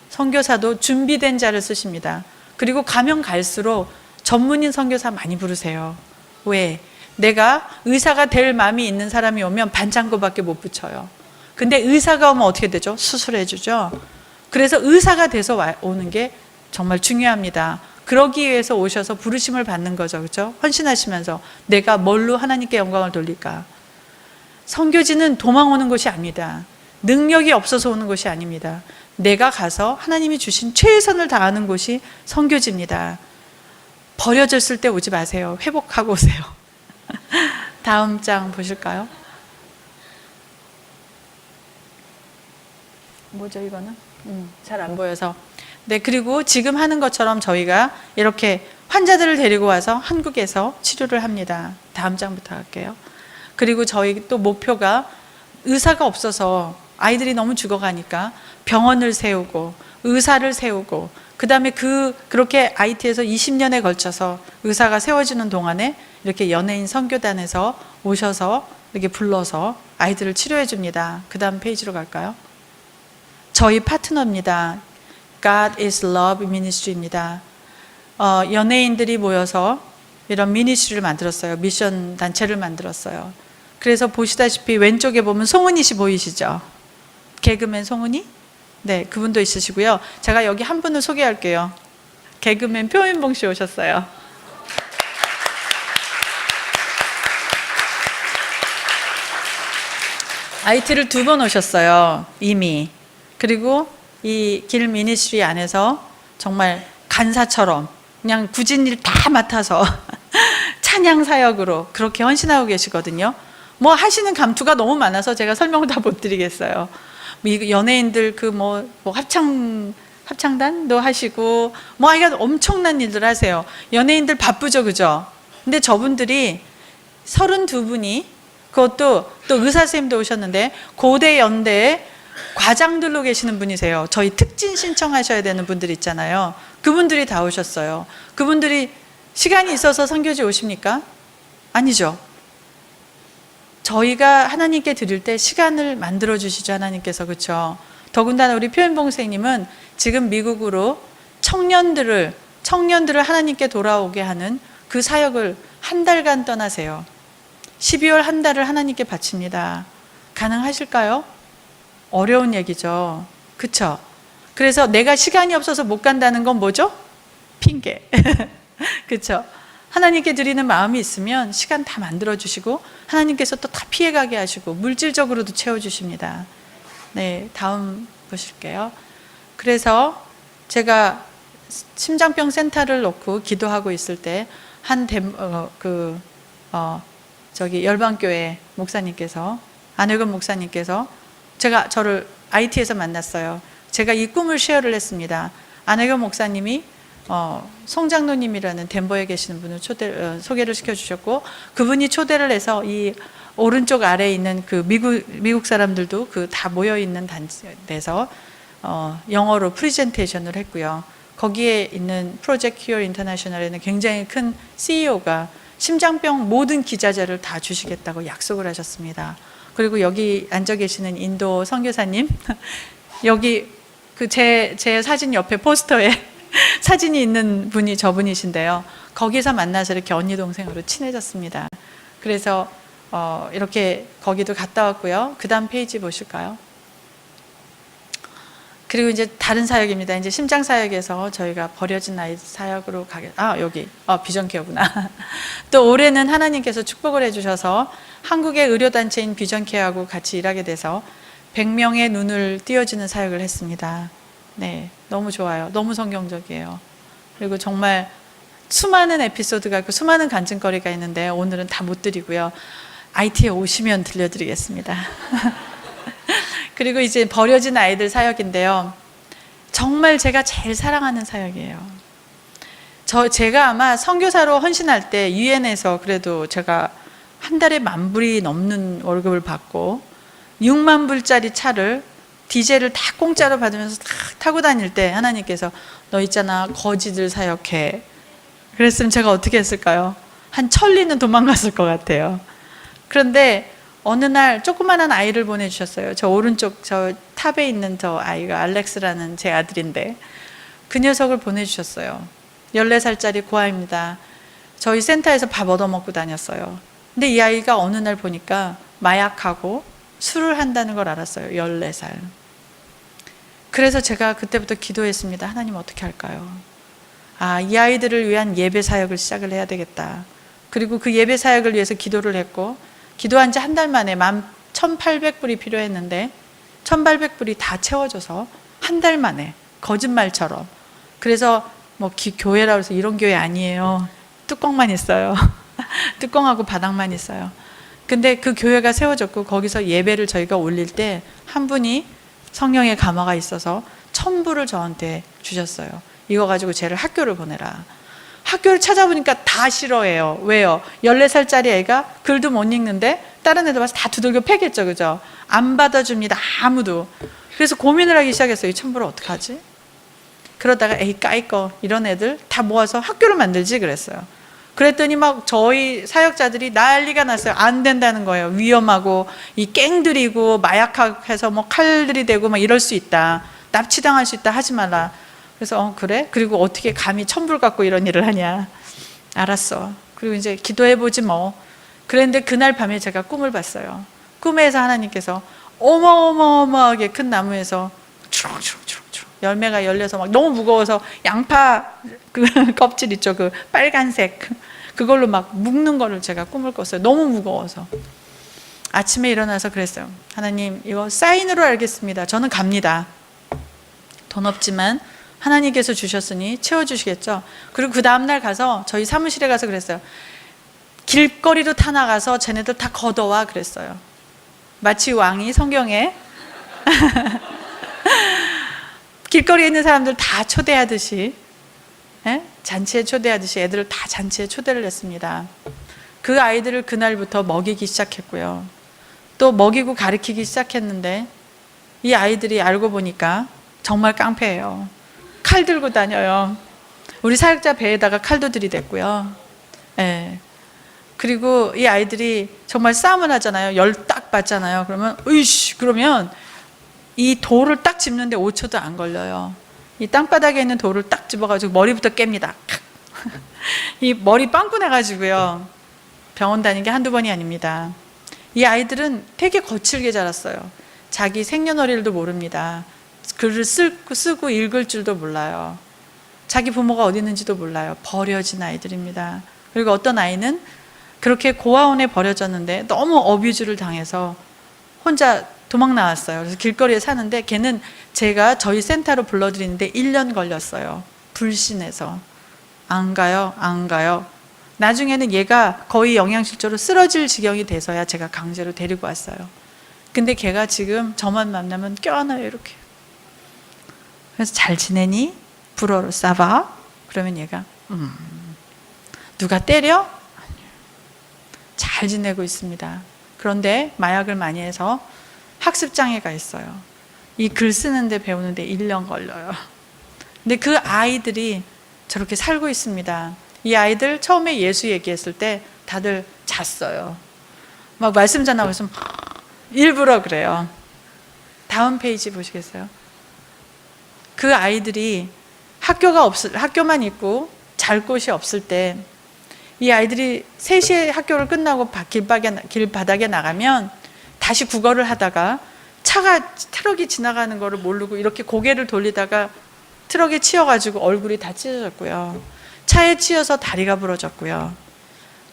선교사도 준비된 자를 쓰십니다. 그리고 가면 갈수록 전문인 선교사 많이 부르세요. 왜? 내가 의사가 될 마음이 있는 사람이 오면 반창고밖에 못 붙여요. 근데 의사가 오면 어떻게 되죠? 수술해 주죠. 그래서 의사가 돼서 오는 게 정말 중요합니다. 그러기 위해서 오셔서 부르심을 받는 거죠. 그렇죠? 헌신하시면서 내가 뭘로 하나님께 영광을 돌릴까? 선교지는 도망 오는 곳이 아닙니다. 능력이 없어서 오는 곳이 아닙니다. 내가 가서 하나님이 주신 최선을 다하는 곳이 선교지입니다. 버려졌을 때 오지 마세요. 회복하고 오세요. 다음 장 보실까요? 뭐죠 이거는? 잘 안 보여서. 네, 그리고 지금 하는 것처럼 저희가 이렇게 환자들을 데리고 와서 한국에서 치료를 합니다. 다음 장부터 할게요. 그리고 저희 또 목표가 의사가 없어서 아이들이 너무 죽어가니까 병원을 세우고 의사를 세우고 그 다음에 그렇게 IT에서 20년에 걸쳐서 의사가 세워지는 동안에 이렇게 연예인 선교단에서 오셔서 이렇게 불러서 아이들을 치료해 줍니다. 그 다음 페이지로 갈까요? 저희 파트너입니다. God is Love Ministry입니다. 연예인들이 모여서 이런 미니스트리를 만들었어요. 미션 단체를 만들었어요. 그래서 보시다시피 왼쪽에 보면 송은이 씨 보이시죠? 개그맨 송은이? 네, 그분도 있으시고요. 제가 여기 한 분을 소개할게요. 개그맨 표현봉 씨 오셨어요. IT를 2번 오셨어요. 이미. 그리고 이 길 미니스트리 안에서 정말 간사처럼 그냥 굳은 일 다 맡아서 찬양 사역으로 그렇게 헌신하고 계시거든요. 뭐 하시는 감투가 너무 많아서 제가 설명을 다 못 드리겠어요. 연예인들 뭐 합창단도 하시고 뭐 하여간 엄청난 일들 하세요. 연예인들 바쁘죠, 그죠? 근데 저분들이 32분이 그것도 또 의사 선생님도 오셨는데 고대 연대에 과장들로 계시는 분이세요. 저희 특진 신청하셔야 되는 분들 있잖아요. 그분들이 다 오셨어요. 그분들이 시간이 있어서 선교지 오십니까? 아니죠. 저희가 하나님께 드릴 때 시간을 만들어 주시죠, 하나님께서. 그렇죠? 더군다나 우리 표현봉 선생님은 지금 미국으로 청년들을 하나님께 돌아오게 하는 그 사역을 한 달간 떠나세요. 12월 한 달을 하나님께 바칩니다. 가능하실까요? 어려운 얘기죠. 그렇죠? 그래서 내가 시간이 없어서 못 간다는 건 뭐죠? 핑계. 그렇죠? 하나님께 드리는 마음이 있으면 시간 다 만들어 주시고 하나님께서 또 다 피해가게 하시고 물질적으로도 채워주십니다. 네, 다음 보실게요. 그래서 제가 심장병 센터를 놓고 기도하고 있을 때 저기 열방교회 목사님께서 안혜근 목사님께서 저를 IT에서 만났어요. 제가 이 꿈을 쉐어를 했습니다. 안혜근 목사님이 송장로님이라는 덴버에 계시는 분을 소개를 시켜주셨고 그분이 초대를 해서 이 오른쪽 아래에 있는 그 미국 사람들도 다 모여 있는 데서 영어로 프리젠테이션을 했고요. 거기에 있는 프로젝트 히어 인터내셔널에는 굉장히 큰 CEO가 심장병 모든 기자재를 다 주시겠다고 약속을 하셨습니다. 그리고 여기 앉아 계시는 인도 선교사님, 여기 제 사진 옆에 포스터에 사진이 있는 분이 저분이신데요. 거기서 만나서 이렇게 언니 동생으로 친해졌습니다. 그래서 이렇게 거기도 갔다 왔고요. 그 다음 페이지 보실까요? 그리고 이제 다른 사역입니다. 이제 심장 사역에서 저희가 버려진 아이 사역으로 여기 비전 케어구나. 또 올해는 하나님께서 축복을 해주셔서 한국의 의료단체인 비전 케어하고 같이 일하게 돼서 100명의 눈을 띄워주는 사역을 했습니다. 네, 너무 좋아요. 너무 성경적이에요. 그리고 정말 수많은 에피소드가 있고 수많은 간증거리가 있는데 오늘은 다 못 드리고요. IT에 오시면 들려드리겠습니다. 그리고 이제 버려진 아이들 사역인데요. 정말 제가 제일 사랑하는 사역이에요. 제가 아마 선교사로 헌신할 때 유엔에서 그래도 제가 한 달에 10,000불이 넘는 월급을 받고 6만 불짜리 차를 디젤을 다 공짜로 받으면서 다 타고 다닐 때 하나님께서 너 있잖아 거지들 사역해. 그랬으면 제가 어떻게 했을까요? 한 천리는 도망갔을 것 같아요. 그런데 어느 날 조그만한 아이를 보내주셨어요. 저 오른쪽 저 탑에 있는 저 아이가 알렉스라는 제 아들인데 그 녀석을 보내주셨어요. 14살짜리 고아입니다. 저희 센터에서 밥 얻어먹고 다녔어요. 근데 이 아이가 어느 날 보니까 마약하고 술을 한다는 걸 알았어요. 14살. 그래서 제가 그때부터 기도했습니다. 하나님 어떻게 할까요? 이 아이들을 위한 예배 사역을 시작을 해야 되겠다. 그리고 그 예배 사역을 위해서 기도를 했고 기도한 지 한 달 만에 1,800불이 필요했는데 1,800불이 다 채워져서 한 달 만에 거짓말처럼. 그래서 뭐 교회라고 해서 이런 교회 아니에요. 뚜껑만 있어요. 뚜껑하고 바닥만 있어요. 근데 그 교회가 세워졌고 거기서 예배를 저희가 올릴 때 한 분이 성령의 감화가 있어서 1,000불을 저한테 주셨어요. 이거 가지고 쟤를 학교를 보내라. 학교를 찾아보니까 다 싫어해요. 왜요? 14살짜리 애가 글도 못 읽는데 다른 애들 와서 다 두들겨 패겠죠. 그죠? 안 받아줍니다. 아무도. 그래서 고민을 하기 시작했어요. 이 1,000불을 어떡하지? 그러다가 에이 까이꺼 이런 애들 다 모아서 학교를 만들지 그랬어요. 그랬더니 막 저희 사역자들이 난리가 났어요. 안 된다는 거예요. 위험하고 이 갱들이고 마약해서 뭐 칼들이 되고 막 이럴 수 있다. 납치당할 수 있다. 하지 말라. 그래서 그래? 그리고 어떻게 감히 1,000불 갖고 이런 일을 하냐. 알았어. 그리고 이제 기도해보지 뭐. 그랬는데 그날 밤에 제가 꿈을 봤어요. 꿈에서 하나님께서 어마어마하게 큰 나무에서 주렁주렁 열매가 열려서 막 너무 무거워서 양파 그 껍질 있죠. 그 빨간색 그걸로 막 묶는 거를 제가 꿈을 꿨어요. 너무 무거워서. 아침에 일어나서 그랬어요. 하나님 이거 사인으로 알겠습니다. 저는 갑니다. 돈 없지만 하나님께서 주셨으니 채워주시겠죠. 그리고 그 다음날 가서 저희 사무실에 가서 그랬어요. 길거리로 타 나가서 쟤네들 다 걷어와 그랬어요. 마치 왕이 성경에 길거리에 있는 사람들 다 초대하듯이 잔치에 초대하듯이 애들을 다 잔치에 초대를 했습니다. 그 아이들을 그날부터 먹이기 시작했고요. 또 먹이고 가르치기 시작했는데 이 아이들이 알고 보니까 정말 깡패예요. 칼 들고 다녀요. 우리 사역자 배에다가 칼도 들이댔고요. 그리고 이 아이들이 정말 싸움을 하잖아요. 열 딱 받잖아요. 그러면 으이씨 그러면 이 돌을 딱 짚는데 5초도 안 걸려요. 이 땅바닥에 있는 돌을 딱 집어가지고 머리부터 깹니다. 이 머리 빵꾸 내가지고요. 병원 다닌 게 한두 번이 아닙니다. 이 아이들은 되게 거칠게 자랐어요. 자기 생년월일도 모릅니다. 글을 쓰고 읽을 줄도 몰라요. 자기 부모가 어디 있는지도 몰라요. 버려진 아이들입니다. 그리고 어떤 아이는 그렇게 고아원에 버려졌는데 너무 어뷰즈를 당해서 혼자 도망 나왔어요. 그래서 길거리에 사는데 걔는 제가 저희 센터로 불러드리는데 1년 걸렸어요. 불신해서. 안 가요, 안 가요. 나중에는 얘가 거의 영양실조로 쓰러질 지경이 돼서야 제가 강제로 데리고 왔어요. 근데 걔가 지금 저만 만나면 껴안아요, 이렇게. 그래서 잘 지내니? 불어로 싸봐. 그러면 얘가 누가 때려? 잘 지내고 있습니다. 그런데 마약을 많이 해서 학습장애가 있어요. 이 글 쓰는데 배우는데 1년 걸려요. 근데 그 아이들이 저렇게 살고 있습니다. 이 아이들 처음에 예수 얘기했을 때 다들 잤어요. 막 말씀 전하고 있으면 일부러 그래요. 다음 페이지 보시겠어요? 그 아이들이 학교만 있고 잘 곳이 없을 때 이 아이들이 3시에 학교를 끝나고 길바닥에 나가면 다시 국어를 하다가 트럭이 지나가는 거를 모르고 이렇게 고개를 돌리다가 트럭에 치여가지고 얼굴이 다 찢어졌고요. 차에 치여서 다리가 부러졌고요.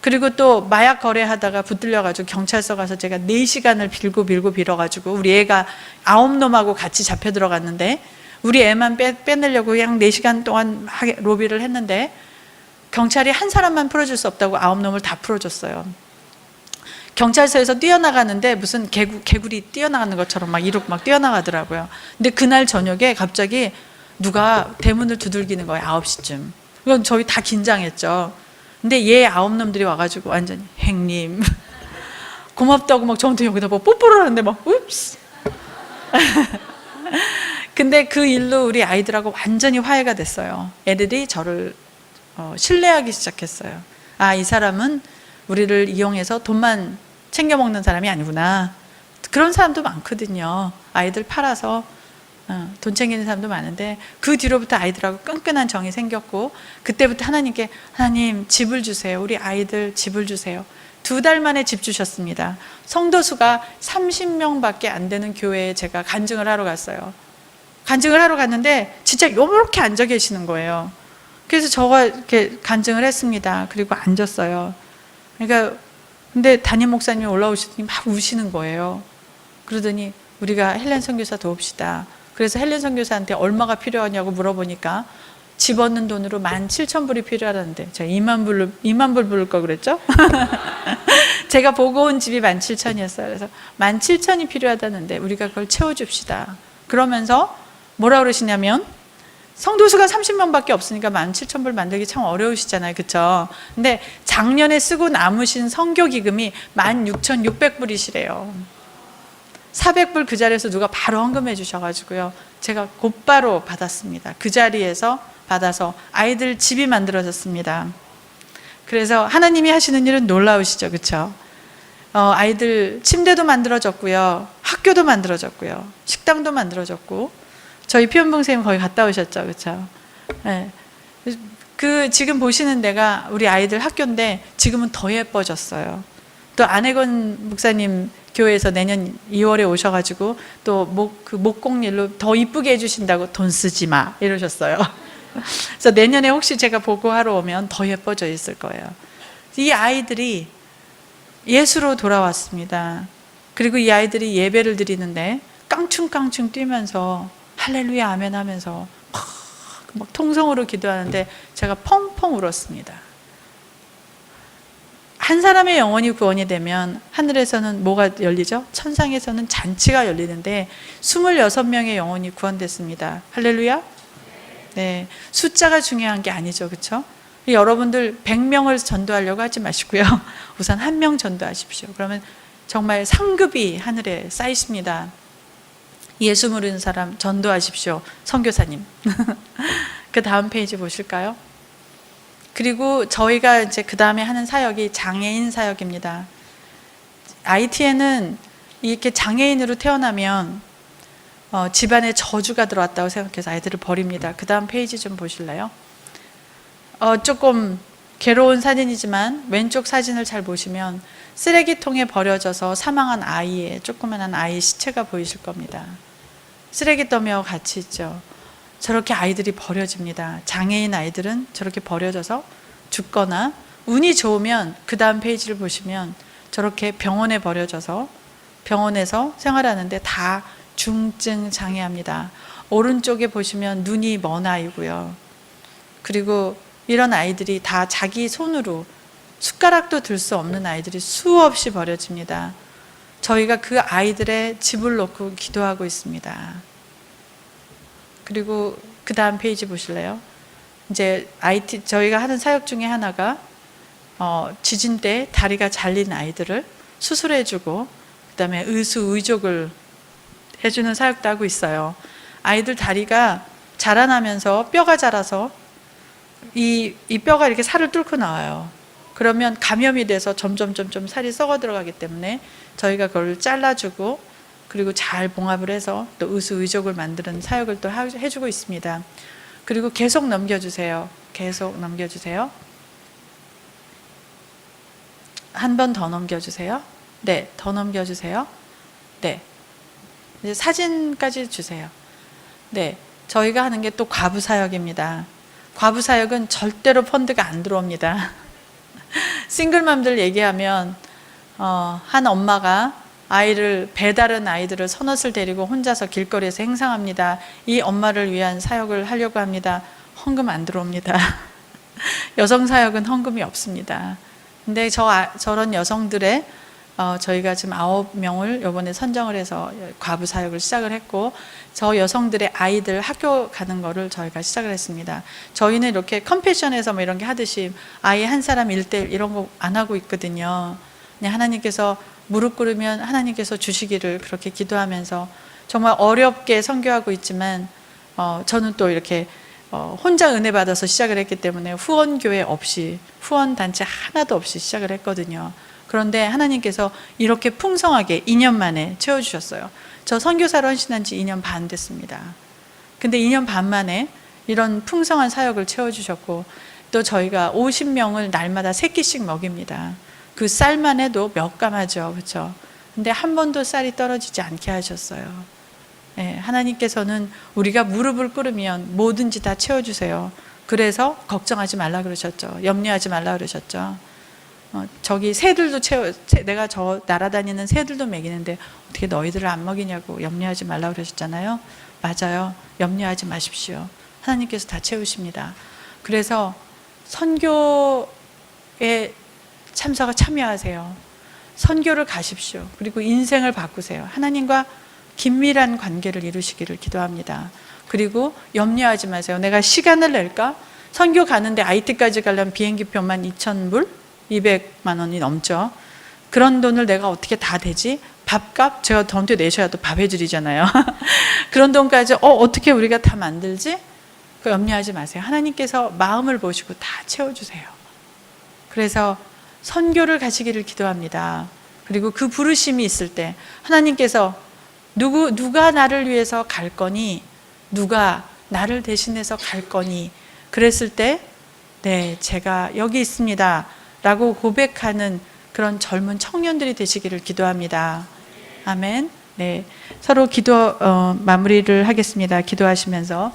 그리고 또 마약 거래하다가 붙들려가지고 경찰서 가서 제가 4시간을 빌고 빌어가지고 우리 애가 9놈하고 같이 잡혀 들어갔는데 우리 애만 빼내려고 그냥 4시간 동안 로비를 했는데 경찰이 한 사람만 풀어줄 수 없다고 9놈을 다 풀어줬어요. 경찰서에서 뛰어나가는데 무슨 개구리 뛰어나가는 것처럼 막 뛰어나가더라고요. 근데 그날 저녁에 갑자기 누가 대문을 두들기는 거예요. 9시쯤. 이건 저희 다 긴장했죠. 근데 얘 9놈들이 와가지고 완전히 행님 고맙다고 막 저한테 여기다 뭐 뽀뽀를 하는데 막 읍스. 근데 그 일로 우리 아이들하고 완전히 화해가 됐어요. 애들이 저를 신뢰하기 시작했어요. 아, 이 사람은 우리를 이용해서 돈만 챙겨 먹는 사람이 아니구나. 그런 사람도 많거든요. 아이들 팔아서 돈 챙기는 사람도 많은데, 그 뒤로부터 아이들하고 끈끈한 정이 생겼고, 그때부터 하나님께 하나님 집을 주세요. 우리 아이들 집을 주세요. 2달 만에 집 주셨습니다. 성도 수가 30명밖에 안 되는 교회에 제가 간증을 하러 갔어요. 간증을 하러 갔는데 진짜 요렇게 앉아 계시는 거예요. 그래서 저가 이렇게 간증을 했습니다. 그리고 앉았어요. 그러니까 근데 담임 목사님이 올라오시더니 막 우시는 거예요. 그러더니 우리가 헬렌 선교사 도웁시다. 그래서 헬렌 선교사한테 얼마가 필요하냐고 물어보니까 집 얻는 돈으로 17,000불이 필요하다는데, 제가 2만 불 부를 걸 그랬죠? 제가 보고 온 집이 17,000이었어요. 그래서 17,000이 필요하다는데 우리가 그걸 채워줍시다. 그러면서 뭐라 그러시냐면, 성도수가 30명밖에 없으니까 17,000불 만들기 참 어려우시잖아요. 그쵸? 근데 작년에 쓰고 남으신 선교기금이 16,600불이시래요. 400불 그 자리에서 누가 바로 헌금해 주셔가지고요. 제가 곧바로 받았습니다. 그 자리에서 받아서 아이들 집이 만들어졌습니다. 그래서 하나님이 하시는 일은 놀라우시죠. 그쵸? 아이들 침대도 만들어졌고요. 학교도 만들어졌고요. 식당도 만들어졌고, 저희 피원봉 선생님 거기 갔다 오셨죠. 그쵸? 네. 그 지금 보시는 데가 우리 아이들 학교인데 지금은 더 예뻐졌어요. 또 안혜건 목사님 교회에서 내년 2월에 오셔가지고 또 목공일로 더 이쁘게 해주신다고 돈 쓰지 마 이러셨어요. 그래서 내년에 혹시 제가 보고하러 오면 더 예뻐져 있을 거예요. 이 아이들이 예수로 돌아왔습니다. 그리고 이 아이들이 예배를 드리는데 깡충깡충 뛰면서 할렐루야 아멘 하면서 막 통성으로 기도하는데 제가 펑펑 울었습니다. 한 사람의 영혼이 구원이 되면 하늘에서는 뭐가 열리죠? 천상에서는 잔치가 열리는데 26명의 영혼이 구원됐습니다. 할렐루야? 네, 숫자가 중요한 게 아니죠. 그렇죠? 여러분들 100명을 전도하려고 하지 마시고요. 우선 1명 전도하십시오. 그러면 정말 상급이 하늘에 쌓이십니다. 예수 모르는 사람 전도하십시오. 선교사님. 그 다음 페이지 보실까요? 그리고 저희가 이제 그 다음에 하는 사역이 장애인 사역입니다. IT에는 이렇게 장애인으로 태어나면 집안에 저주가 들어왔다고 생각해서 아이들을 버립니다. 그 다음 페이지 좀 보실래요? 조금 괴로운 사진이지만 왼쪽 사진을 잘 보시면 쓰레기통에 버려져서 사망한 아이의 조그만한 아이 시체가 보이실 겁니다. 쓰레기 더미와 같이 있죠. 저렇게 아이들이 버려집니다. 장애인 아이들은 저렇게 버려져서 죽거나, 운이 좋으면 그 다음 페이지를 보시면 저렇게 병원에 버려져서 병원에서 생활하는데 다 중증 장애합니다. 오른쪽에 보시면 눈이 먼 아이고요. 그리고 이런 아이들이 다 자기 손으로 숟가락도 들 수 없는 아이들이 수없이 버려집니다. 저희가 그 아이들의 집을 놓고 기도하고 있습니다. 그리고 그 다음 페이지 보실래요? 이제 저희가 하는 사역 중에 하나가 지진 때 다리가 잘린 아이들을 수술해주고 그다음에 의수의족을 해주는 사역도 하고 있어요. 아이들 다리가 자라나면서 뼈가 자라서 이 뼈가 이렇게 살을 뚫고 나와요. 그러면 감염이 돼서 점점 살이 썩어 들어가기 때문에 저희가 그걸 잘라주고 그리고 잘 봉합을 해서 또 의수의족을 만드는 사역을 또 해주고 있습니다. 그리고 계속 넘겨주세요. 계속 넘겨주세요. 한 번 더 넘겨주세요. 네, 더 넘겨주세요. 네, 이제 사진까지 주세요. 네, 저희가 하는 게 또 과부 사역입니다. 과부 사역은 절대로 펀드가 안 들어옵니다. 싱글맘들 얘기하면 한 엄마가 배다른 아이들을 서넛을 데리고 혼자서 길거리에서 행상합니다. 이 엄마를 위한 사역을 하려고 합니다. 헌금 안 들어옵니다. 여성 사역은 헌금이 없습니다. 근데 저런 여성들의 저희가 지금 9명을 이번에 선정을 해서 과부 사역을 시작을 했고, 저 여성들의 아이들 학교 가는 거를 저희가 시작을 했습니다. 저희는 이렇게 컴패션에서 뭐 이런 게 하듯이 아이 한 사람 1대1 이런 거 안 하고 있거든요. 그냥 하나님께서 무릎 꿇으면 하나님께서 주시기를 그렇게 기도하면서 정말 어렵게 선교하고 있지만, 저는 또 이렇게 혼자 은혜 받아서 시작을 했기 때문에 후원교회 없이, 후원단체 하나도 없이 시작을 했거든요. 그런데 하나님께서 이렇게 풍성하게 2년 만에 채워주셨어요. 저 선교사로 헌신한 지 2년 반 됐습니다. 근데 2년 반 만에 이런 풍성한 사역을 채워주셨고, 또 저희가 50명을 날마다 3끼씩 먹입니다. 그 쌀만 해도 몇 가마죠, 그렇죠? 근데 한 번도 쌀이 떨어지지 않게 하셨어요. 네, 하나님께서는 우리가 무릎을 꿇으면 뭐든지 다 채워주세요. 그래서 걱정하지 말라 그러셨죠. 염려하지 말라 그러셨죠. 저기 새들도 내가 저 날아다니는 새들도 먹이는데 어떻게 너희들을 안 먹이냐고 염려하지 말라 그러셨잖아요. 맞아요. 염려하지 마십시오. 하나님께서 다 채우십니다. 그래서 선교에 참여하세요. 선교를 가십시오. 그리고 인생을 바꾸세요. 하나님과 긴밀한 관계를 이루시기를 기도합니다. 그리고 염려하지 마세요. 내가 시간을 낼까? 선교 가는데 IT까지 가려면 비행기표만 2,000불? 200만 원이 넘죠. 그런 돈을 내가 어떻게 다 되지? 밥값? 제가 던데 내셔야 또 밥 해드리잖아요. 그런 돈까지 어떻게 우리가 다 만들지? 그 염려하지 마세요. 하나님께서 마음을 보시고 다 채워주세요. 그래서 선교를 가시기를 기도합니다. 그리고 그 부르심이 있을 때 하나님께서 누가 나를 위해서 갈 거니? 누가 나를 대신해서 갈 거니? 그랬을 때 네, 제가 여기 있습니다 라고 고백하는 그런 젊은 청년들이 되시기를 기도합니다. 아멘. 네, 서로 기도 마무리를 하겠습니다. 기도하시면서